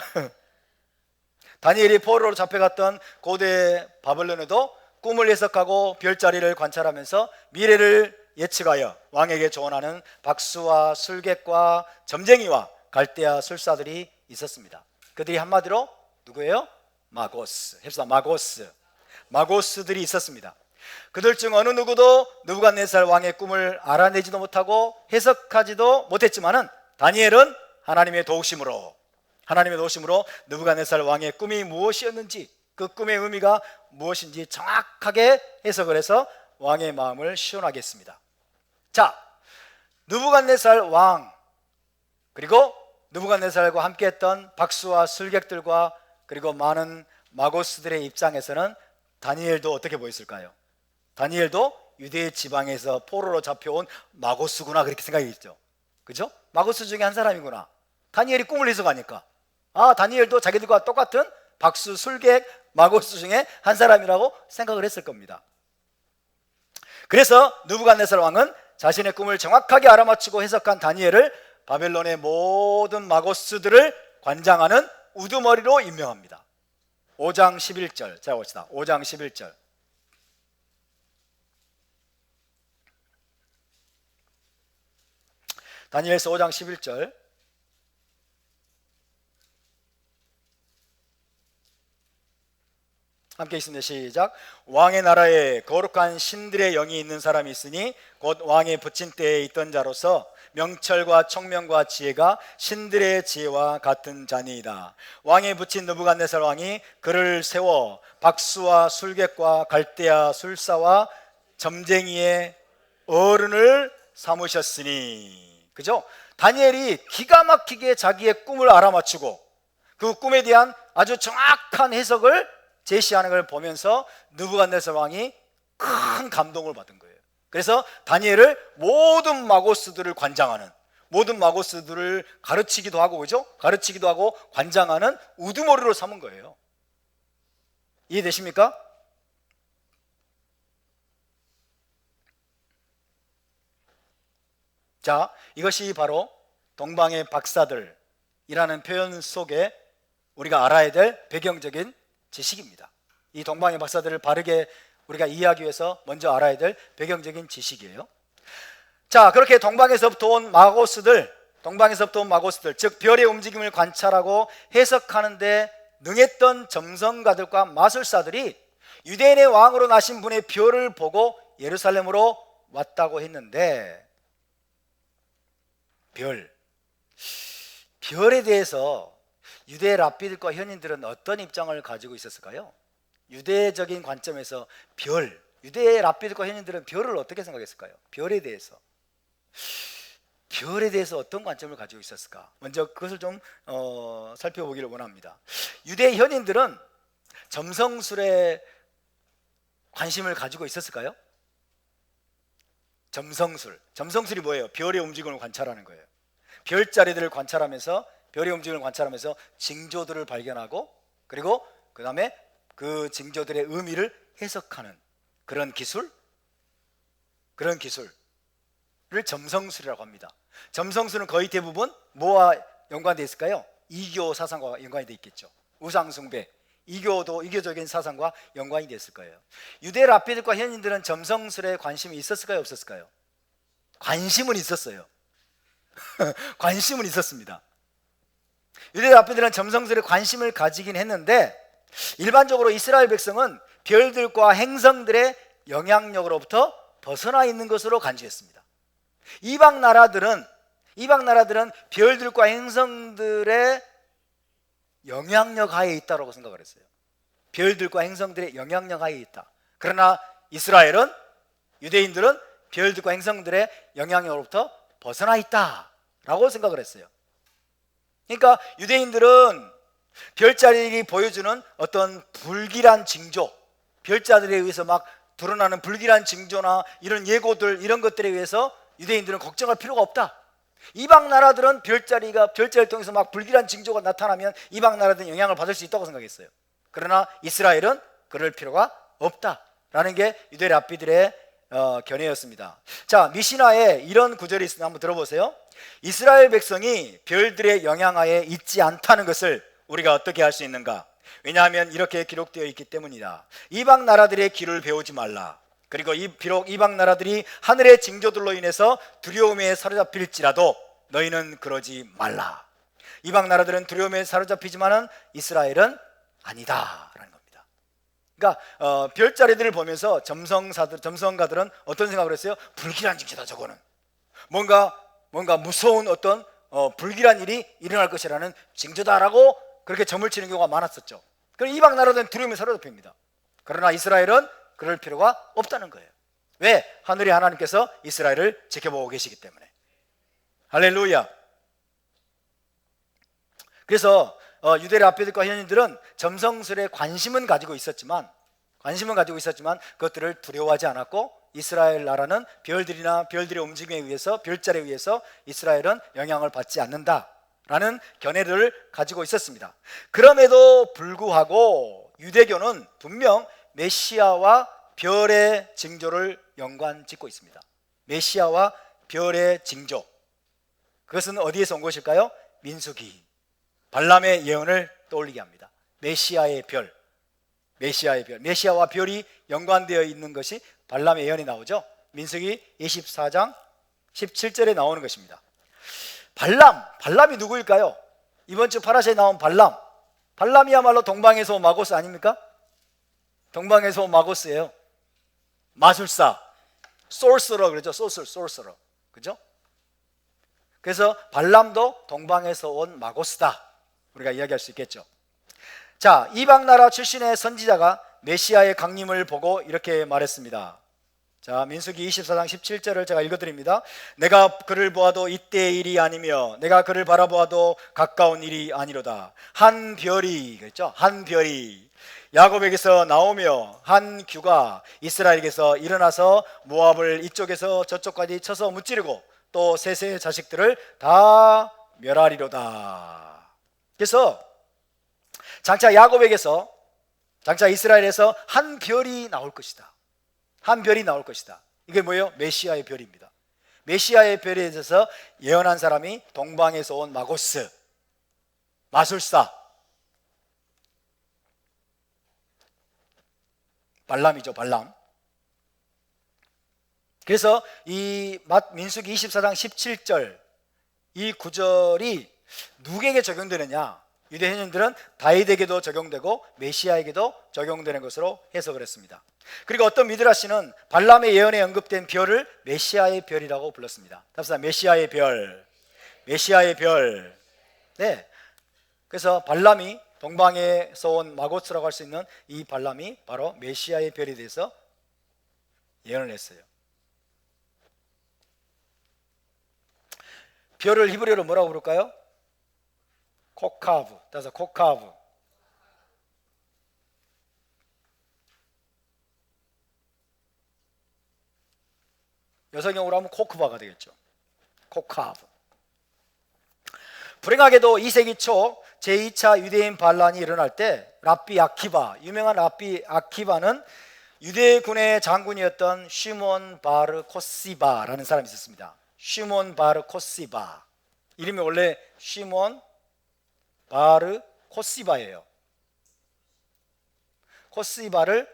다니엘이 포로로 잡혀갔던 고대 바벨론에도 꿈을 해석하고 별자리를 관찰하면서 미래를 예측하여 왕에게 조언하는 박수와 술객과 점쟁이와 갈대아 술사들이 있었습니다. 그들이 한마디로 누구예요? 마고스. heb시다. 마고스들이 있었습니다. 그들 중 어느 누구도 느부갓네살 왕의 꿈을 알아내지도 못하고 해석하지도 못했지만은 다니엘은 하나님의 도우심으로 하나님의 도우심으로 느부갓네살 왕의 꿈이 무엇이었는지, 그 꿈의 의미가 무엇인지 정확하게 해석을 해서 왕의 마음을 시원하게 했습니다. 자, 느부갓네살 왕, 그리고 느부갓네살과 함께했던 박수와 술객들과 그리고 많은 마고스들의 입장에서는 다니엘도 어떻게 보였을까요? 다니엘도 유대 지방에서 포로로 잡혀온 마고스구나, 그렇게 생각했죠. 그죠? 마고스 중에 한 사람이구나. 다니엘이 꿈을 해석하니까 다니엘도 자기들과 똑같은 박수, 술객, 마고스 중에 한 사람이라고 생각을 했을 겁니다. 그래서 느부갓네살 왕은 자신의 꿈을 정확하게 알아맞히고 해석한 다니엘을 바벨론의 모든 마고스들을 관장하는 우두머리로 임명합니다. 5장 11절, 자 봅시다. 5장 11절. 다니엘서 5장 11절. 함께 있습니다. 시작. 왕의 나라에 거룩한 신들의 영이 있는 사람이 있으니 곧 왕의 붙인 때에 있던 자로서 명철과 총명과 지혜가 신들의 지혜와 같은 자니이다. 왕의 붙인 느부갓네살 왕이 그를 세워 박수와 술객과 갈대아 술사와 점쟁이의 어른을 삼으셨으니. 그죠? 다니엘이 기가 막히게 자기의 꿈을 알아맞히고 그 꿈에 대한 아주 정확한 해석을 제시하는 걸 보면서 느부갓네살 왕이 큰 감동을 받은 거예요. 그래서 다니엘을 모든 마고스들을 관장하는, 모든 마고스들을 가르치기도 하고, 그죠? 가르치기도 하고 관장하는 우두머리로 삼은 거예요. 이해되십니까? 자, 이것이 바로 동방의 박사들이라는 표현 속에 우리가 알아야 될 배경적인 지식입니다. 이 동방의 박사들을 바르게 우리가 이해하기 위해서 먼저 알아야 될 배경적인 지식이에요. 자, 그렇게 동방에서부터 온 마고스들, 즉 별의 움직임을 관찰하고 해석하는데 능했던 점성가들과 마술사들이 유대인의 왕으로 나신 분의 별을 보고 예루살렘으로 왔다고 했는데, 별에 대해서 유대 랍비들과 현인들은 어떤 입장을 가지고 있었을까요? 유대적인 관점에서 유대 랍비들과 현인들은 별을 어떻게 생각했을까요? 별에 대해서 어떤 관점을 가지고 있었을까? 먼저 그것을 좀 살펴보기를 원합니다. 유대 현인들은 점성술에 관심을 가지고 있었을까요? 점성술이 뭐예요? 별의 움직임을 관찰하는 거예요. 별자리들을 관찰하면서, 별의 움직임을 관찰하면서 징조들을 발견하고, 그리고 그 다음에 그 징조들의 의미를 해석하는 그런 기술을 점성술이라고 합니다. 점성술은 거의 대부분 뭐와 연관되어 있을까요? 이교 사상과 연관이 되어 있겠죠. 우상숭배, 이교적인 사상과 연관이 됐을 거예요. 유대 랍비들과 현인들은 점성술에 관심이 있었을까요? 없었을까요? 관심은 있었어요. 관심은 있었습니다. 유대 랍비들은 점성술에 관심을 가지긴 했는데, 일반적으로 이스라엘 백성은 별들과 행성들의 영향력으로부터 벗어나 있는 것으로 간주했습니다. 이방 나라들은 별들과 행성들의 영향력 하에 있다고 생각을 했어요. 별들과 행성들의 영향력 하에 있다. 그러나 이스라엘은, 유대인들은 별들과 행성들의 영향력으로부터 벗어나 있다라고 생각을 했어요. 그러니까 유대인들은 별자리들이 보여주는 어떤 불길한 징조, 별자들에 의해서 막 드러나는 불길한 징조나 이런 예고들, 이런 것들에 의해서 유대인들은 걱정할 필요가 없다. 이방 나라들은 별자리를 통해서 막 불길한 징조가 나타나면 이방 나라들은 영향을 받을 수 있다고 생각했어요. 그러나 이스라엘은 그럴 필요가 없다라는 게 유대 랍비들의 견해였습니다. 자, 미시나에 이런 구절이 있습니다. 한번 들어보세요. 이스라엘 백성이 별들의 영향하에 있지 않다는 것을 우리가 어떻게 할 수 있는가? 왜냐하면 이렇게 기록되어 있기 때문이다. 이방 나라들의 길을 배우지 말라. 그리고 비록 이방 나라들이 하늘의 징조들로 인해서 두려움에 사로잡힐지라도 너희는 그러지 말라. 이방 나라들은 두려움에 사로잡히지만은 이스라엘은 아니다라는 겁니다. 그러니까 별자리들을 보면서 점성가들은 어떤 생각을 했어요? 불길한 징조다, 저거는. 뭔가 무서운 어떤 불길한 일이 일어날 것이라는 징조다라고 그렇게 점을 치는 경우가 많았었죠. 그럼 이방 나라들은 두려움에 사로잡힙니다. 그러나 이스라엘은 그럴 필요가 없다는 거예요. 왜? 하늘의 하나님께서 이스라엘을 지켜보고 계시기 때문에. 할렐루야. 그래서 유대의 아베들과 현인들은 점성술에 관심은 가지고 있었지만 그것들을 두려워하지 않았고, 이스라엘 나라는 별들이나 별들의 움직임에 의해서, 별자리에 의해서 이스라엘은 영향을 받지 않는다라는 견해를 가지고 있었습니다. 그럼에도 불구하고 유대교는 분명 메시아와 별의 징조를 연관짓고 있습니다. 메시아와 별의 징조, 그것은 어디에서 온 것일까요? 민수기, 발람의 예언을 떠올리게 합니다. 메시아의 별, 메시아와 별이 연관되어 있는 것이 발람의 예언이 나오죠. 민수기 24장 17절에 나오는 것입니다. 발람이 누구일까요? 이번 주 파라샤에 나온 발람이야말로 동방에서 온 마고스 아닙니까? 동방에서 온 마고스예요. 마술사, 소서러 그러죠. 소서러, 그죠? 그래서 발람도 동방에서 온 마고스다, 우리가 이야기할 수 있겠죠. 자, 이방 나라 출신의 선지자가 메시아의 강림을 보고 이렇게 말했습니다. 자, 민수기 24장 17절을 제가 읽어드립니다. 내가 그를 보아도 이때의 일이 아니며 내가 그를 바라보아도 가까운 일이 아니로다. 한 별이, 그랬죠? 한 별이 야곱에게서 나오며 한 규가 이스라엘에게서 일어나서 모압을 이쪽에서 저쪽까지 쳐서 무찌르고 또 셋의 자식들을 다 멸하리로다. 그래서 장차 이스라엘에서 한 별이 나올 것이다. 한 별이 나올 것이다. 이게 뭐예요? 메시아의 별입니다. 메시아의 별에 대해서 예언한 사람이 동방에서 온 마고스, 마술사, 발람이죠. 발람. 그래서 이 민수기 24장 17절 이 구절이 누구에게 적용되느냐? 유대 현인들은 다윗에게도 적용되고 메시아에게도 적용되는 것으로 해석을 했습니다. 그리고 어떤 미드라시는 발람의 예언에 언급된 별을 메시아의 별이라고 불렀습니다. 답사 메시아의 별. 네. 그래서 발람이 동방에서 온 마고스라고 할 수 있는 이 발람이 바로 메시아의 별에 대해서 예언을 했어요. 별을 히브리어로 뭐라고 부를까요? 코카브. 따라서 코카브. 여성용으로 하면 코크바가 되겠죠. 코카브. 불행하게도 2세기 초 제2차 유대인 반란이 일어날 때 랍비 아키바, 유명한 랍비 아키바는 유대군의 장군이었던 시몬 바르 코시바라는 사람이 있었습니다. 시몬 바르 코시바. 이름이 원래 시몬 바르 코시바예요. 코시바를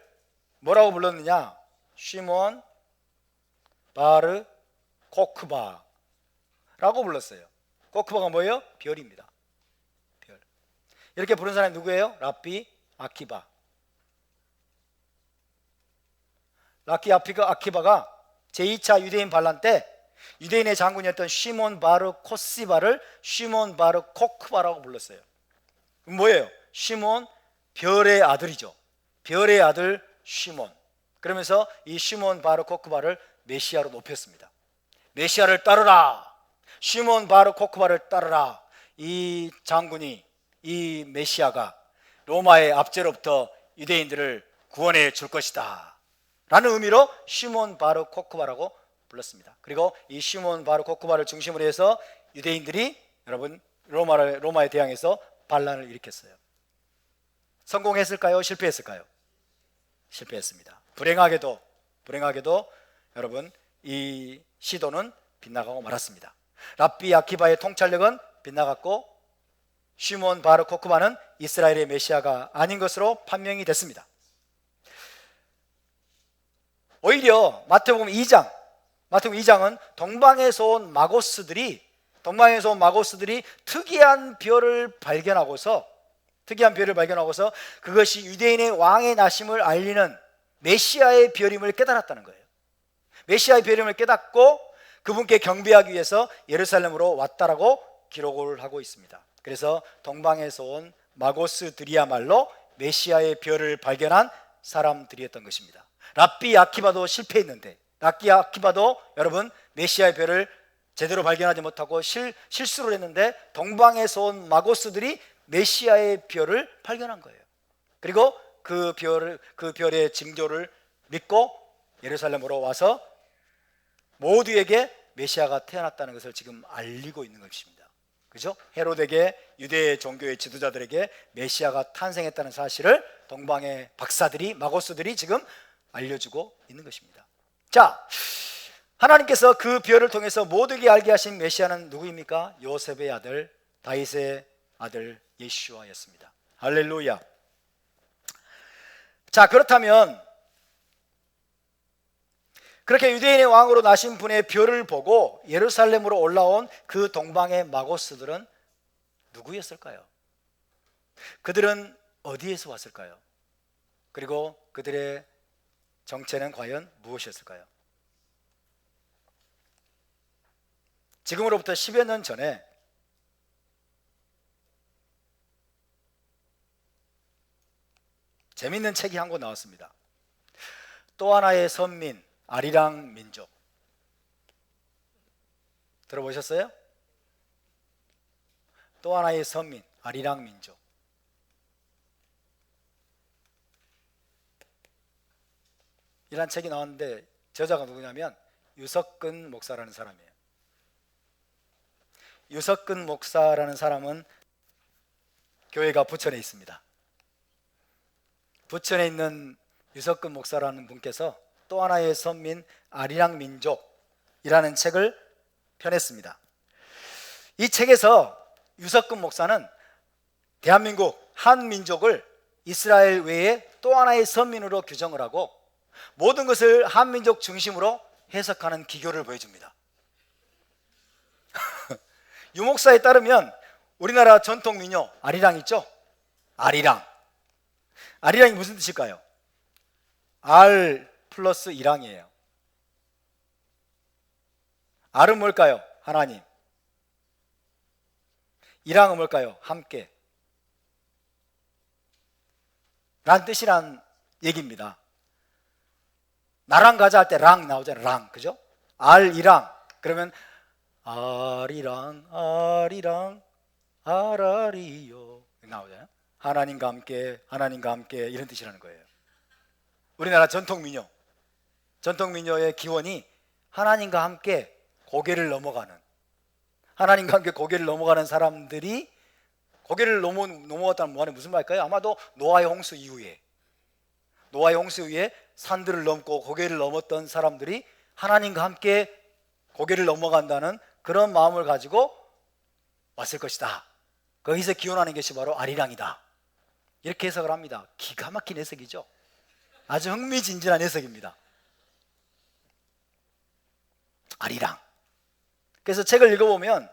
뭐라고 불렀느냐? 시몬 바르 코크바라고 불렀어요. 코크바가 뭐예요? 별입니다. 별. 이렇게 부른 사람이 누구예요? 랍비 아키바. 랍비 아키바가 제2차 유대인 반란 때 유대인의 장군이었던 시몬 바르 코시바를 시몬 바르 코크바라고 불렀어요. 뭐예요? 시몬, 별의 아들이죠. 별의 아들 시몬. 그러면서 이 시몬 바르 코크바를 메시아로 높였습니다. 메시아를 따르라. 시몬 바르 코크바를 따르라. 이 장군이, 이 메시아가 로마의 압제로부터 유대인들을 구원해 줄 것이다 라는 의미로 시몬 바르 코크바라고 불렀습니다. 그리고 이 시몬 바르 코크바를 중심으로 해서 유대인들이 여러분 로마에 대항해서 반란을 일으켰어요. 성공했을까요? 실패했을까요? 실패했습니다. 불행하게도 여러분 이 시도는 빗나가고 말았습니다. 랍비 아키바의 통찰력은 빗나갔고 시몬 바르 코크바는 이스라엘의 메시아가 아닌 것으로 판명이 됐습니다. 오히려 마태복음 2장은 동방에서 온 마고스들이 특이한 별을 발견하고서 그것이 유대인의 왕의 나심을 알리는 메시아의 별임을 깨달았다는 거예요. 메시아의 별임을 깨닫고 그분께 경배하기 위해서 예루살렘으로 왔다라고 기록을 하고 있습니다. 그래서 동방에서 온 마고스들이야말로 메시아의 별을 발견한 사람들이었던 것입니다. 랍비 아키바도 실패했는데, 랍비 아키바도 여러분 메시아의 별을 제대로 발견하지 못하고 실수를 했는데, 동방에서 온 마고스들이 메시아의 별을 발견한 거예요. 그리고 그 별의 징조를 믿고 예루살렘으로 와서 모두에게 메시아가 태어났다는 것을 지금 알리고 있는 것입니다. 그죠? 헤롯에게, 유대 종교의 지도자들에게 메시아가 탄생했다는 사실을 동방의 박사들이, 마고스들이 지금 알려주고 있는 것입니다. 자, 하나님께서 그 별을 통해서 모두에게 알게 하신 메시아는 누구입니까? 요셉의 아들, 다윗의 아들 예수와였습니다. 할렐루야. 자, 그렇다면 그렇게 유대인의 왕으로 나신 분의 별을 보고 예루살렘으로 올라온 그 동방의 마고스들은 누구였을까요? 그들은 어디에서 왔을까요? 그리고 그들의 정체는 과연 무엇이었을까요? 지금으로부터 10여 년 전에 재밌는 책이 한 권 나왔습니다. 또 하나의 선민, 아리랑 민족. 들어보셨어요? 또 하나의 선민, 아리랑 민족. 이란 책이 나왔는데 저자가 누구냐면 유석근 목사라는 사람이에요. 유석근 목사라는 사람은 교회가 부천에 있습니다. 부천에 있는 유석근 목사라는 분께서 또 하나의 선민, 아리랑 민족이라는 책을 펴냈습니다. 이 책에서 유석근 목사는 대한민국 한민족을 이스라엘 외에 또 하나의 선민으로 규정을 하고 모든 것을 한민족 중심으로 해석하는 기교를 보여줍니다. 유 목사에 따르면 우리나라 전통 민요 아리랑 있죠? 아리랑. 아리랑이 무슨 뜻일까요? 알 플러스 이랑이에요. 알은 뭘까요? 하나님. 이랑은 뭘까요? 함께. 란 뜻이란 얘기입니다. 나랑 가자 할 때 랑 나오잖아요. 랑. 그죠? 알, 이랑. 그러면 아리랑, 아리랑, 아라리요. 나오잖아요. 하나님과 함께, 하나님과 함께 이런 뜻이라는 거예요. 우리나라 전통 민요. 전통 민요의 기원이 하나님과 함께 고개를 넘어가는, 하나님과 함께 고개를 넘어가는 사람들이, 고개를 넘어갔다는 말이 무슨 말일까요? 아마도 노아의 홍수 이후에, 노아의 홍수 이후에 산들을 넘고 고개를 넘었던 사람들이 하나님과 함께 고개를 넘어간다는 그런 마음을 가지고 왔을 것이다. 거기서 기원하는 것이 바로 아리랑이다. 이렇게 해석을 합니다. 기가 막힌 해석이죠. 아주 흥미진진한 해석입니다. 아리랑. 그래서 책을 읽어보면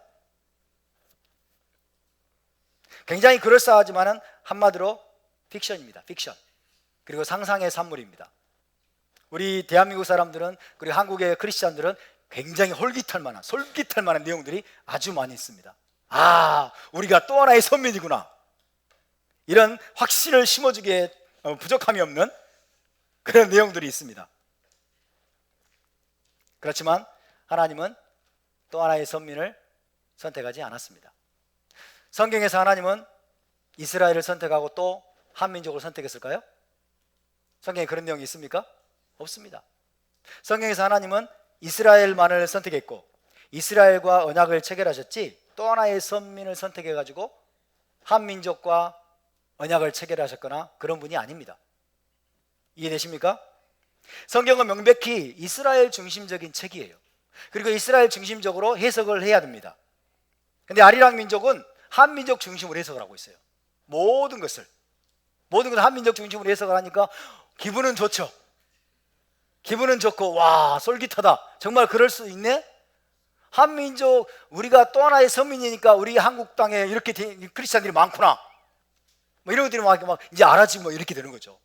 굉장히 그럴싸하지만은 한마디로 픽션입니다. 픽션. 그리고 상상의 산물입니다. 우리 대한민국 사람들은, 그리고 한국의 크리스찬들은 굉장히 솔깃할 만한 내용들이 아주 많이 있습니다. 아, 우리가 또 하나의 선민이구나. 이런 확신을 심어주기에 부족함이 없는 그런 내용들이 있습니다. 그렇지만 하나님은 또 하나의 선민을 선택하지 않았습니다. 성경에서 하나님은 이스라엘을 선택하고 또 한민족을 선택했을까요? 성경에 그런 내용이 있습니까? 없습니다. 성경에서 하나님은 이스라엘만을 선택했고 이스라엘과 언약을 체결하셨지 또 하나의 선민을 선택해가지고 한민족과 언약을 체결하셨거나 그런 분이 아닙니다. 이해되십니까? 성경은 명백히 이스라엘 중심적인 책이에요. 그리고 이스라엘 중심적으로 해석을 해야 됩니다. 근데 아리랑 민족은 한민족 중심으로 해석을 하고 있어요. 모든 것을 한민족 중심으로 해석을 하니까 기분은 좋죠. 기분은 좋고 와 솔깃하다. 정말 그럴 수 있네. 한민족, 우리가 또 하나의 선민이니까 우리 한국 땅에 이렇게 크리스찬들이 많구나. 뭐 이런 것들이 막 이제 알아지 뭐 이렇게 되는 거죠.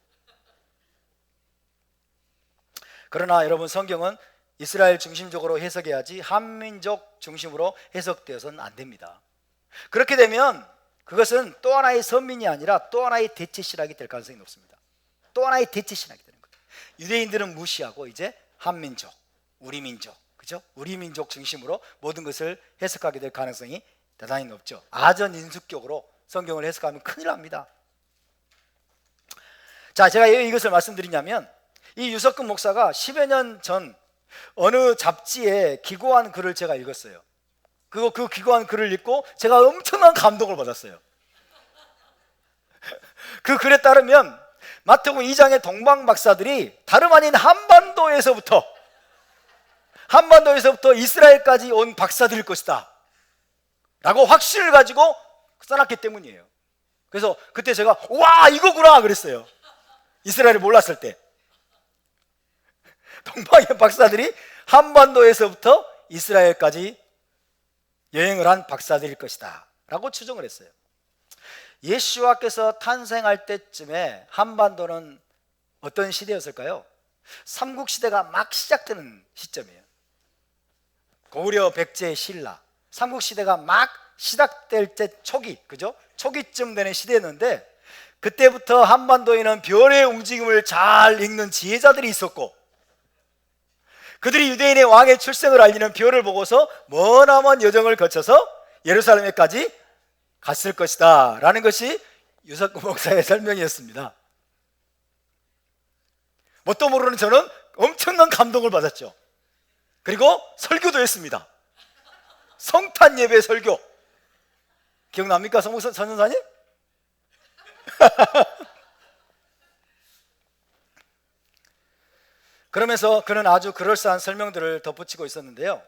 그러나 여러분, 성경은 이스라엘 중심적으로 해석해야지 한민족 중심으로 해석되어서는 안 됩니다. 그렇게 되면 그것은 또 하나의 선민이 아니라 또 하나의 대체 신학이 될 가능성이 높습니다. 또 하나의 대체 신학이 되는 거예요. 유대인들은 무시하고 이제 한민족, 우리 민족, 그죠? 우리 민족 중심으로 모든 것을 해석하게 될 가능성이 대단히 높죠. 아전인수격으로 성경을 해석하면 큰일 납니다. 자, 제가 왜 이것을 말씀드리냐면 이 유석근 목사가 10여 년 전 어느 잡지에 기고한 글을 제가 읽었어요. 그 기고한 글을 읽고 제가 엄청난 감동을 받았어요. 그 글에 따르면 마태복음 2장의 동방 박사들이 다름 아닌 한반도에서부터 이스라엘까지 온 박사들일 것이다 라고 확신을 가지고 써놨기 때문이에요. 그래서 그때 제가 와 이거구나 그랬어요. 이스라엘을 몰랐을 때 동방의 박사들이 한반도에서부터 이스라엘까지 여행을 한 박사들일 것이다 라고 추정을 했어요. 예수와께서 탄생할 때쯤에 한반도는 어떤 시대였을까요? 삼국시대가 막 시작되는 시점이에요. 고구려 백제 신라 삼국시대가 막 시작될 때 초기, 그죠? 초기쯤 되는 시대였는데 그때부터 한반도에는 별의 움직임을 잘 읽는 지혜자들이 있었고 그들이 유대인의 왕의 출생을 알리는 별을 보고서 머나먼 여정을 거쳐서 예루살렘에까지 갔을 것이다 라는 것이 유석근 목사의 설명이었습니다. 뭣도 모르는 저는 엄청난 감동을 받았죠. 그리고 설교도 했습니다. 성탄 예배 설교 기억납니까? 선전사님? 그러면서 그는 아주 그럴싸한 설명들을 덧붙이고 있었는데요,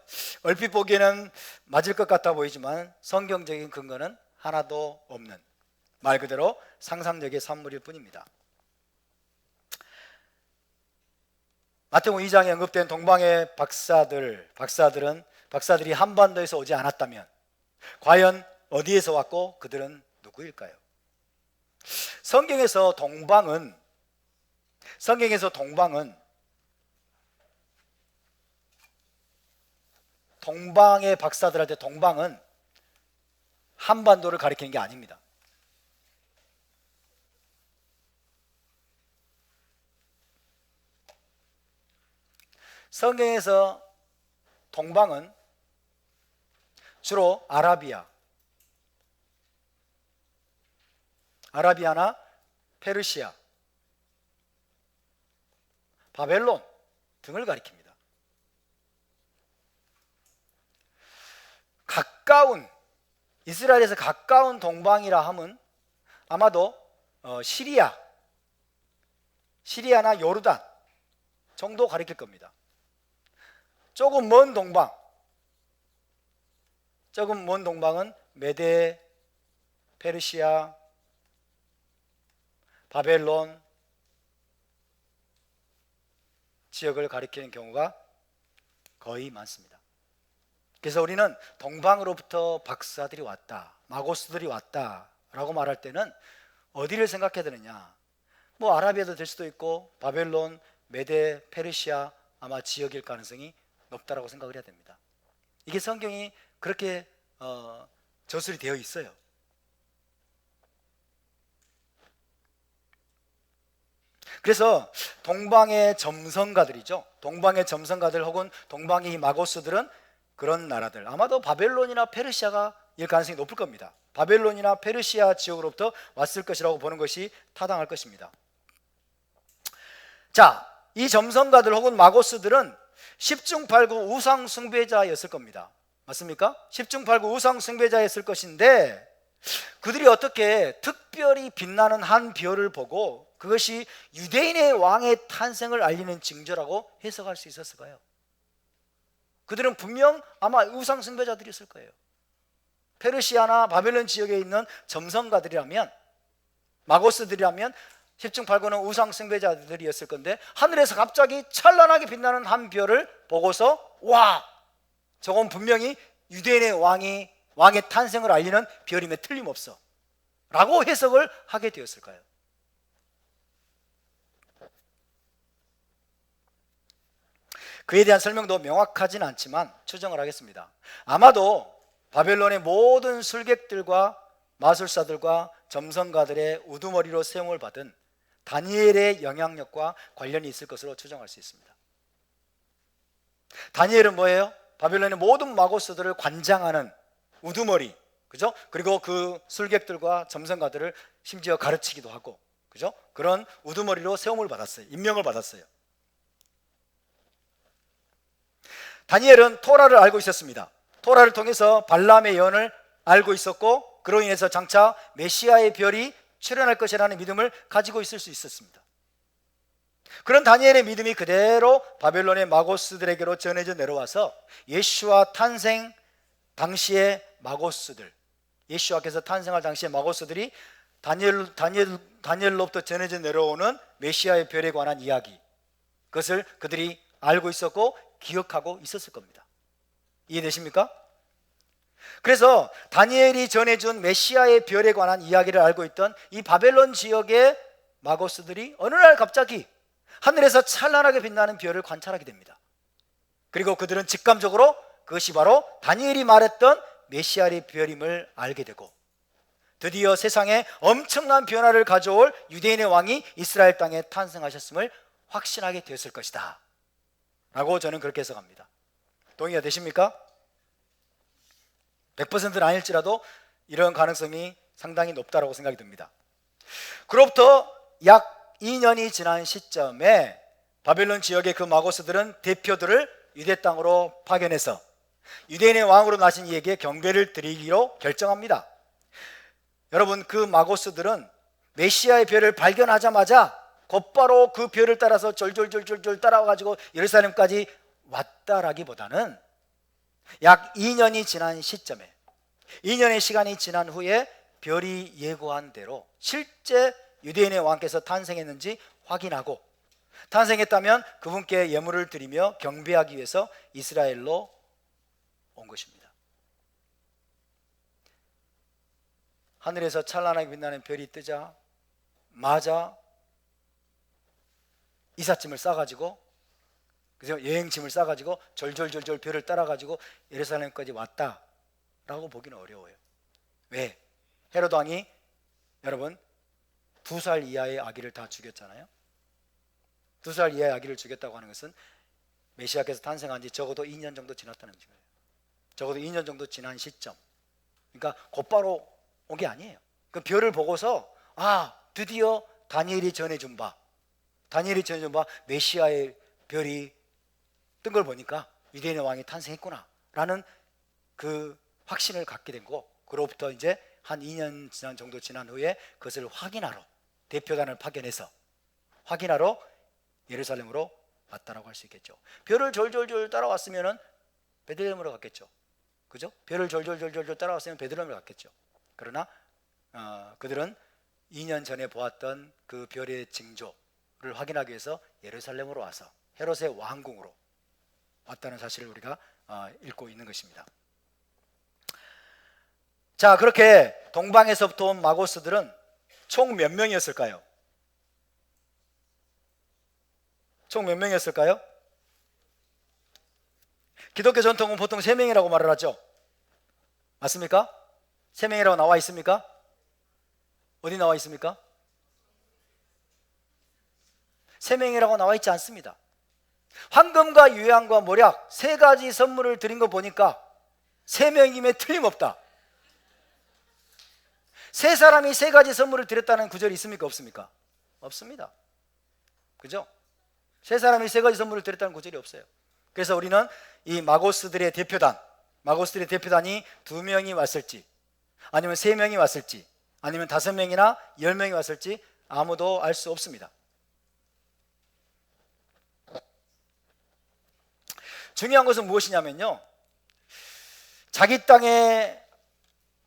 얼핏 보기에는 맞을 것 같아 보이지만 성경적인 근거는 하나도 없는 말 그대로 상상력의 산물일 뿐입니다. 마태복음 2장에 언급된 동방의 박사들이 한반도에서 오지 않았다면 과연 어디에서 왔고 그들은 누구일까요? 성경에서 동방은 동방의 박사들한테 동방은 한반도를 가리키는 게 아닙니다. 성경에서 동방은 주로 아라비아나 페르시아, 바벨론 등을 가리킵니다. 이스라엘에서 가까운 동방이라 함은 아마도 시리아나 요르단 정도 가리킬 겁니다. 조금 먼 동방은 메데, 페르시아, 바벨론 지역을 가리키는 경우가 거의 많습니다. 그래서 우리는 동방으로부터 박사들이 왔다, 마고스들이 왔다 라고 말할 때는 어디를 생각해야 되느냐, 아라비아도 될 수도 있고 바벨론, 메데, 페르시아 아마 지역일 가능성이 높다라고 생각을 해야 됩니다. 이게 성경이 그렇게 저술이 되어 있어요. 그래서 동방의 점성가들이죠. 동방의 점성가들 혹은 동방의 마고스들은 그런 나라들, 아마도 바벨론이나 페르시아가 일 가능성이 높을 겁니다. 바벨론이나 페르시아 지역으로부터 왔을 것이라고 보는 것이 타당할 것입니다. 자, 이 점성가들 혹은 마고스들은 10중 8구 우상 숭배자였을 겁니다. 맞습니까? 10중 8구 우상 숭배자였을 것인데 그들이 어떻게 특별히 빛나는 한 별을 보고 그것이 유대인의 왕의 탄생을 알리는 징조라고 해석할 수 있었을까요? 그들은 분명 아마 우상 숭배자들이었을 거예요. 페르시아나 바벨론 지역에 있는 점성가들이라면, 마고스들이라면 10중 8구는 우상 숭배자들이었을 건데 하늘에서 갑자기 찬란하게 빛나는 한 별을 보고서 와, 저건 분명히 유대인의 왕의 탄생을 알리는 별임에 틀림없어 라고 해석을 하게 되었을까요? 그에 대한 설명도 명확하진 않지만 추정을 하겠습니다. 아마도 바벨론의 모든 술객들과 마술사들과 점성가들의 우두머리로 세움을 받은 다니엘의 영향력과 관련이 있을 것으로 추정할 수 있습니다. 다니엘은 뭐예요? 바벨론의 모든 마고스들을 관장하는 우두머리, 그죠? 그리고 그 술객들과 점성가들을 심지어 가르치기도 하고, 그죠? 그런 우두머리로 세움을 받았어요. 임명을 받았어요. 다니엘은 토라를 알고 있었습니다. 토라를 통해서 발람의 예언을 알고 있었고, 그로 인해서 장차 메시아의 별이 출현할 것이라는 믿음을 가지고 있을 수 있었습니다. 그런 다니엘의 믿음이 그대로 바벨론의 마고스들에게로 전해져 내려와서 예수와 탄생 당시의 마고스들, 예수와께서 탄생할 당시의 마고스들이 다니엘로부터 전해져 내려오는 메시아의 별에 관한 이야기, 그것을 그들이 알고 있었고 기억하고 있었을 겁니다. 이해되십니까? 그래서 다니엘이 전해준 메시아의 별에 관한 이야기를 알고 있던 이 바벨론 지역의 마고스들이 어느 날 갑자기 하늘에서 찬란하게 빛나는 별을 관찰하게 됩니다. 그리고 그들은 직감적으로 그것이 바로 다니엘이 말했던 메시아의 별임을 알게 되고, 드디어 세상에 엄청난 변화를 가져올 유대인의 왕이 이스라엘 땅에 탄생하셨음을 확신하게 되었을 것이다 라고 저는 그렇게 해석합니다. 동의가 되십니까? 100%는 아닐지라도 이런 가능성이 상당히 높다고 생각이 듭니다. 그로부터 약 2년이 지난 시점에 바벨론 지역의 그 마고스들은 대표들을 유대 땅으로 파견해서 유대인의 왕으로 나신 이에게 경배를 드리기로 결정합니다. 여러분, 그 마고스들은 메시아의 별을 발견하자마자 곧바로 그 별을 따라서 졸졸졸졸 따라와가지고 예루살렘까지 왔다라기보다는 약 2년이 지난 시점에, 2년의 시간이 지난 후에 별이 예고한 대로 실제 유대인의 왕께서 탄생했는지 확인하고, 탄생했다면 그분께 예물을 드리며 경배하기 위해서 이스라엘로 온 것입니다. 하늘에서 찬란하게 빛나는 별이 뜨자마자 이삿짐을 싸가지고, 그래서 여행짐을 싸가지고 졸졸졸졸 별을 따라가지고 예루살렘까지 왔다라고 보기는 어려워요. 왜? 헤롯 왕이 여러분 2살 이하의 아기를 다 죽였잖아요. 2살 이하의 아기를 죽였다고 하는 것은 메시아께서 탄생한 지 적어도 2년 정도 지났다는 거예요. 적어도 2년 정도 지난 시점. 그러니까 곧바로 온 게 아니에요. 그 별을 보고서 드디어 다니엘이 전해준 바 메시아의 별이 뜬 걸 보니까 유대인의 왕이 탄생했구나 라는 그 확신을 갖게 된 거고, 그로부터 이제 한 2년 정도 지난 후에 그것을 확인하러 대표단을 파견해서 확인하러 예루살렘으로 왔다라고 할 수 있겠죠. 별을 졸졸졸 따라왔으면 베들레헴으로 갔겠죠. 그죠? 별을 졸졸졸졸 따라왔으면 베들레헴으로 갔겠죠. 그러나 그들은 2년 전에 보았던 그 별의 징조를 확인하기 위해서 예루살렘으로 와서 헤롯의 왕궁으로 왔다는 사실을 우리가 읽고 있는 것입니다. 자, 그렇게 동방에서부터 온 마고스들은 총 몇 명이었을까요? 총 몇 명이었을까요? 기독교 전통은 보통 3명이라고 말을 하죠. 맞습니까? 3명이라고 나와 있습니까? 어디 나와 있습니까? 3명이라고 나와 있지 않습니다. 황금과 유향과 모략 3가지 선물을 드린 거 보니까 3명이면 틀림없다. 3사람이 3가지 선물을 드렸다는 구절이 있습니까? 없습니까? 없습니다. 그죠? 3사람이 3가지 선물을 드렸다는 구절이 없어요. 그래서 우리는 이 마고스들의 대표단이 2명이 왔을지, 아니면 3명이 왔을지, 아니면 5명이나 10명이 왔을지 아무도 알 수 없습니다. 중요한 것은 무엇이냐면요, 자기 땅에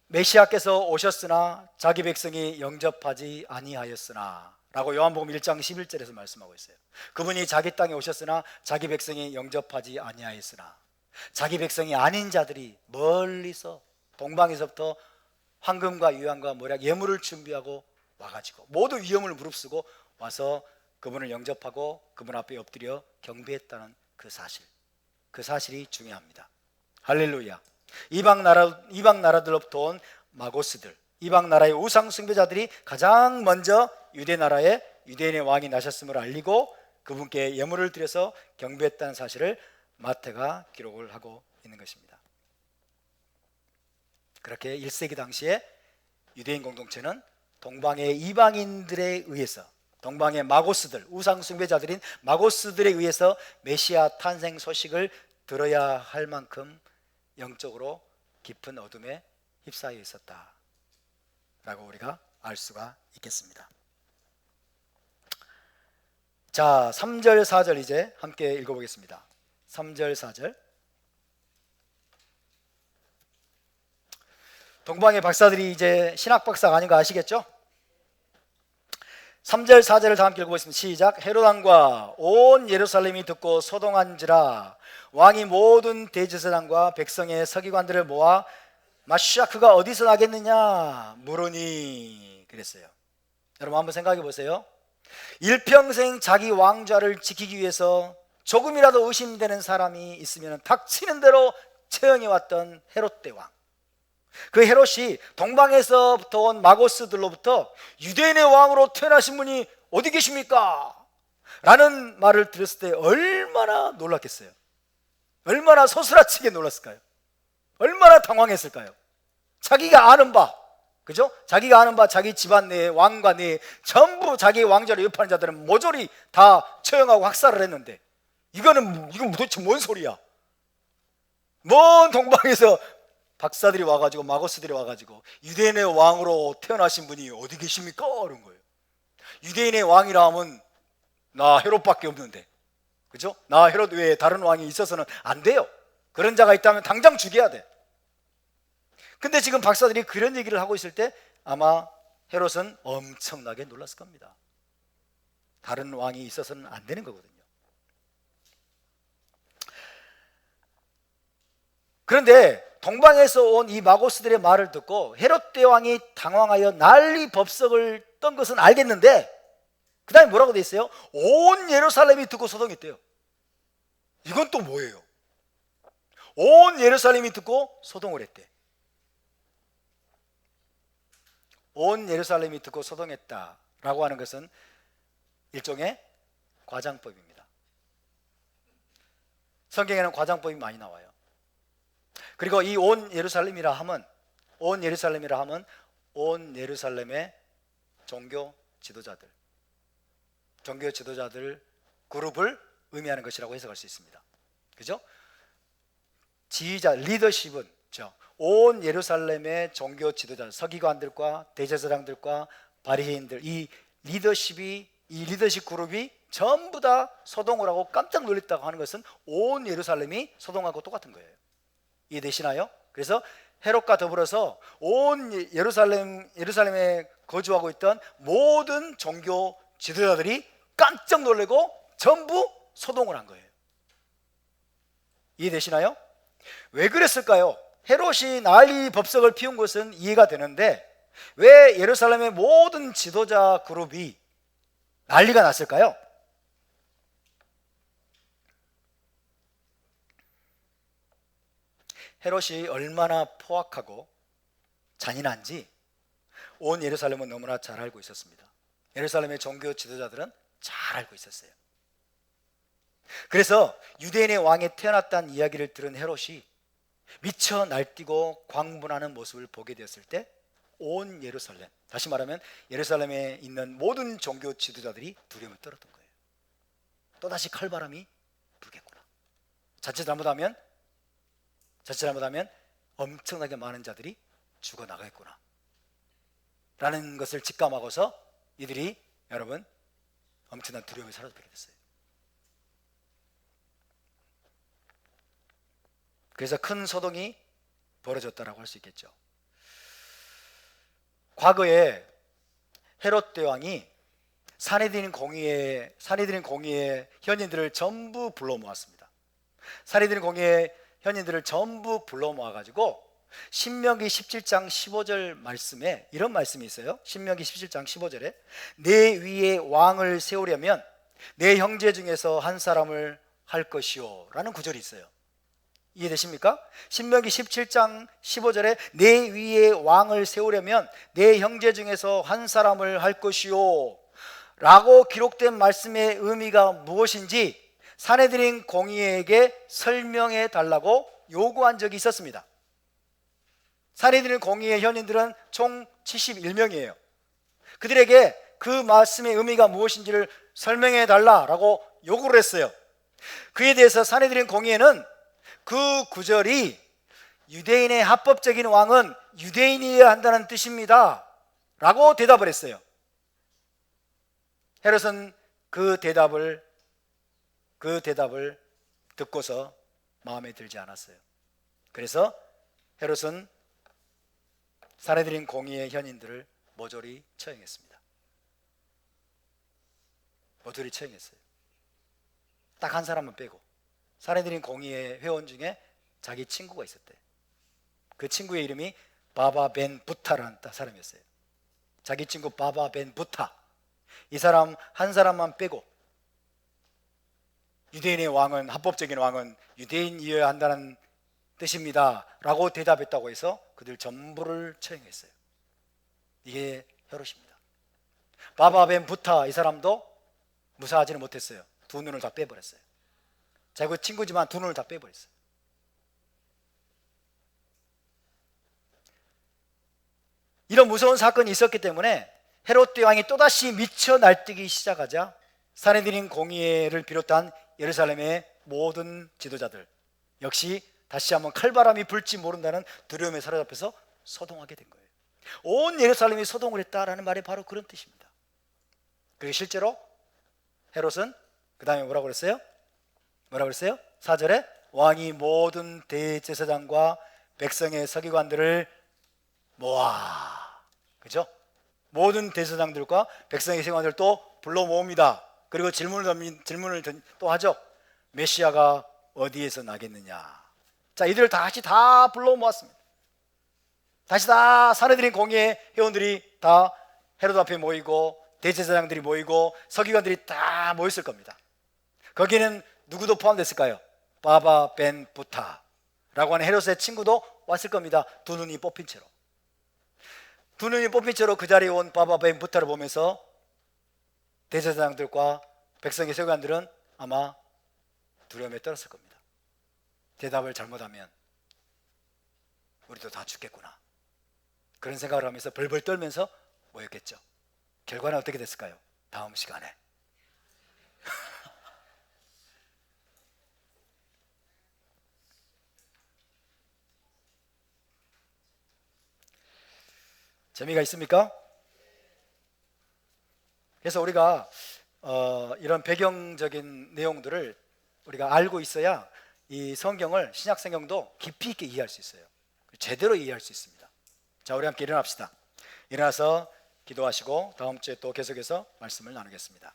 메시아께서 오셨으나 자기 백성이 영접하지 아니하였으나 라고 요한복음 1장 11절에서 말씀하고 있어요. 그분이 자기 땅에 오셨으나 자기 백성이 영접하지 아니하였으나, 자기 백성이 아닌 자들이 멀리서 동방에서부터 황금과 유향과 모략 예물을 준비하고 와가지고 모두 위험을 무릅쓰고 와서 그분을 영접하고 그분 앞에 엎드려 경배했다는 그 사실이 중요합니다. 할렐루야. 이방 나라들로부터 온 마고스들, 이방 나라의 우상 숭배자들이 가장 먼저 유대 나라에 유대인의 왕이 나셨음을 알리고 그분께 예물을 드려서 경배했다는 사실을 마태가 기록을 하고 있는 것입니다. 그렇게 1세기 당시에 유대인 공동체는 동방의 이방인들에 의해서, 동방의 마고스들, 우상 숭배자들인 마고스들에 의해서 메시아 탄생 소식을 들어야 할 만큼 영적으로 깊은 어둠에 휩싸여 있었다라고 우리가 알 수가 있겠습니다. 자, 3절 4절 이제 함께 읽어보겠습니다. 3절 4절. 동방의 박사들이 이제 신학 박사가 아닌 거 아시겠죠? 3절 4절을 다 함께 읽어보겠습니다. 시작. 헤롯 왕과 온 예루살렘이 듣고 소동한지라 왕이 모든 대제사장과 백성의 서기관들을 모아 마시아 그가 어디서 나겠느냐 물으니 그랬어요. 여러분 한번 생각해 보세요. 일평생 자기 왕좌를 지키기 위해서 조금이라도 의심되는 사람이 있으면 닥치는 대로 처형해 왔던 헤롯 대왕, 그 헤롯이 동방에서부터 온 마고스들로부터 유대인의 왕으로 태어나신 분이 어디 계십니까? 라는 말을 들었을 때 얼마나 놀랐겠어요? 얼마나 소스라치게 놀랐을까요? 얼마나 당황했을까요? 자기가 아는 바, 그죠? 자기가 아는 바 자기 집안 내에 왕과 내에 전부 자기 왕좌를 위협하는 자들은 모조리 다 처형하고 학살을 했는데 이건 도대체 뭔 소리야? 먼 동방에서 박사들이 와가지고 마고스들이 와가지고 유대인의 왕으로 태어나신 분이 어디 계십니까? 그런 거예요. 유대인의 왕이라 하면 나 헤롯밖에 없는데, 그죠? 나 헤롯 외에 다른 왕이 있어서는 안 돼요. 그런 자가 있다면 당장 죽여야 돼. 근데 지금 박사들이 그런 얘기를 하고 있을 때 아마 헤롯은 엄청나게 놀랐을 겁니다. 다른 왕이 있어서는 안 되는 거거든요. 그런데 동방에서 온 이 마고스들의 말을 듣고 헤롯 대왕이 당황하여 난리 법석을 떤 것은 알겠는데 그 다음에 뭐라고 돼 있어요? 온 예루살렘이 듣고 소동했대요. 이건 또 뭐예요? 온 예루살렘이 듣고 소동을 했대. 온 예루살렘이 듣고 소동했다라고 하는 것은 일종의 과장법입니다. 성경에는 과장법이 많이 나와요. 그리고 이 온 예루살렘이라 하면 온 예루살렘의 종교 지도자들 그룹을 의미하는 것이라고 해석할 수 있습니다. 그죠? 지휘자, 리더십은 온 예루살렘의 종교 지도자, 서기관들과 대제사장들과 바리새인들, 이 리더십 그룹이 전부 다 소동을 하고 깜짝 놀랐다고 하는 것은 온 예루살렘이 소동하고 똑같은 거예요. 이해되시나요? 그래서 헤롯과 더불어서 온 예루살렘에 거주하고 있던 모든 종교 지도자들이 깜짝 놀라고 전부 소동을 한 거예요. 이해되시나요? 왜 그랬을까요? 헤롯이 난리 법석을 피운 것은 이해가 되는데 왜 예루살렘의 모든 지도자 그룹이 난리가 났을까요? 헤롯이 얼마나 포악하고 잔인한지 온 예루살렘은 너무나 잘 알고 있었습니다. 예루살렘의 종교 지도자들은 잘 알고 있었어요. 그래서 유대인의 왕에 태어났다는 이야기를 들은 헤롯이 미쳐 날뛰고 광분하는 모습을 보게 되었을 때 온 예루살렘, 다시 말하면 예루살렘에 있는 모든 종교 지도자들이 두려움을 떨었던 거예요. 또다시 칼바람이 불겠구나. 자칫 잘못하면 엄청나게 많은 자들이 죽어나가겠구나 라는 것을 직감하고서 이들이 여러분 엄청난 두려움에 사로잡히게 됐어요. 그래서 큰 소동이 벌어졌다라고 할 수 있겠죠. 과거에 헤롯 대왕이 사내들인 공의회 현인들을 전부 불러 모았습니다. 사내들인 공의회 현인들을 전부 불러 모아가지고 신명기 17장 15절 말씀에 이런 말씀이 있어요. 신명기 17장 15절에 내 위에 왕을 세우려면 내 형제 중에서 한 사람을 할 것이요 라는 구절이 있어요. 이해되십니까? 신명기 17장 15절에 내 위에 왕을 세우려면 내 형제 중에서 한 사람을 할 것이요 라고 기록된 말씀의 의미가 무엇인지 산헤드린 공의에게 설명해 달라고 요구한 적이 있었습니다. 산헤드린 공의의 현인들은 총 71명이에요. 그들에게 그 말씀의 의미가 무엇인지를 설명해 달라고 요구를 했어요. 그에 대해서 산헤드린 공의회는 그 구절이 유대인의 합법적인 왕은 유대인이어야 한다는 뜻입니다 라고 대답을 했어요. 헤롯은 그 대답을 듣고서 마음에 들지 않았어요. 그래서 헤롯은 산헤드린 공의회 현인들을 모조리 처형했습니다. 모조리 처형했어요. 딱 한 사람만 빼고. 산헤드린 공의회 회원 중에 자기 친구가 있었대. 그 친구의 이름이 바바 벤 부타라는 사람이었어요. 자기 친구 바바 벤 부타. 이 사람 한 사람만 빼고 유대인의 왕은, 합법적인 왕은 유대인이어야 한다는 뜻입니다 라고 대답했다고 해서 그들 전부를 처형했어요. 이게 헤롯입니다. 바바 벤 부타 이 사람도 무사하지는 못했어요. 두 눈을 다 빼버렸어요. 자기 친구지만 두 눈을 다 빼버렸어요. 이런 무서운 사건이 있었기 때문에 헤롯 왕이 또다시 미쳐 날뛰기 시작하자 산헤드린 공의회를 비롯한 예루살렘의 모든 지도자들 역시 다시 한번 칼바람이 불지 모른다는 두려움에 사로잡혀서 소동하게 된 거예요. 온 예루살렘이 소동을 했다라는 말이 바로 그런 뜻입니다. 그리고 실제로 헤롯은 그 다음에 뭐라고 그랬어요? 4절에 왕이 모든 대제사장과 백성의 서기관들을 모아, 그죠? 모든 대제사장들과 백성의 서기관들을 또 불러 모읍니다. 그리고 질문을 또 하죠. 메시아가 어디에서 나겠느냐. 자, 이들을 다시 다 불러 모았습니다. 다시 다 산헤드린 공의회 회원들이 다 헤롯 앞에 모이고 대제사장들이 모이고 서기관들이 다 모였을 겁니다. 거기는 누구도 포함됐을까요? 바바 벤 부타라고 하는 헤롯의 친구도 왔을 겁니다. 두 눈이 뽑힌 채로. 두 눈이 뽑힌 채로 그 자리에 온 바바 벤 부타를 보면서 대제사장들과 백성의 서기관들은 아마 두려움에 떨었을 겁니다. 대답을 잘못하면 우리도 다 죽겠구나. 그런 생각을 하면서 벌벌 떨면서 모였겠죠. 결과는 어떻게 됐을까요? 다음 시간에. 재미가 있습니까? 그래서 우리가 이런 배경적인 내용들을 우리가 알고 있어야 이 성경을, 신약 성경도 깊이 있게 이해할 수 있어요. 제대로 이해할 수 있습니다. 자, 우리 함께 일어납시다. 일어나서 기도하시고 다음 주에 또 계속해서 말씀을 나누겠습니다.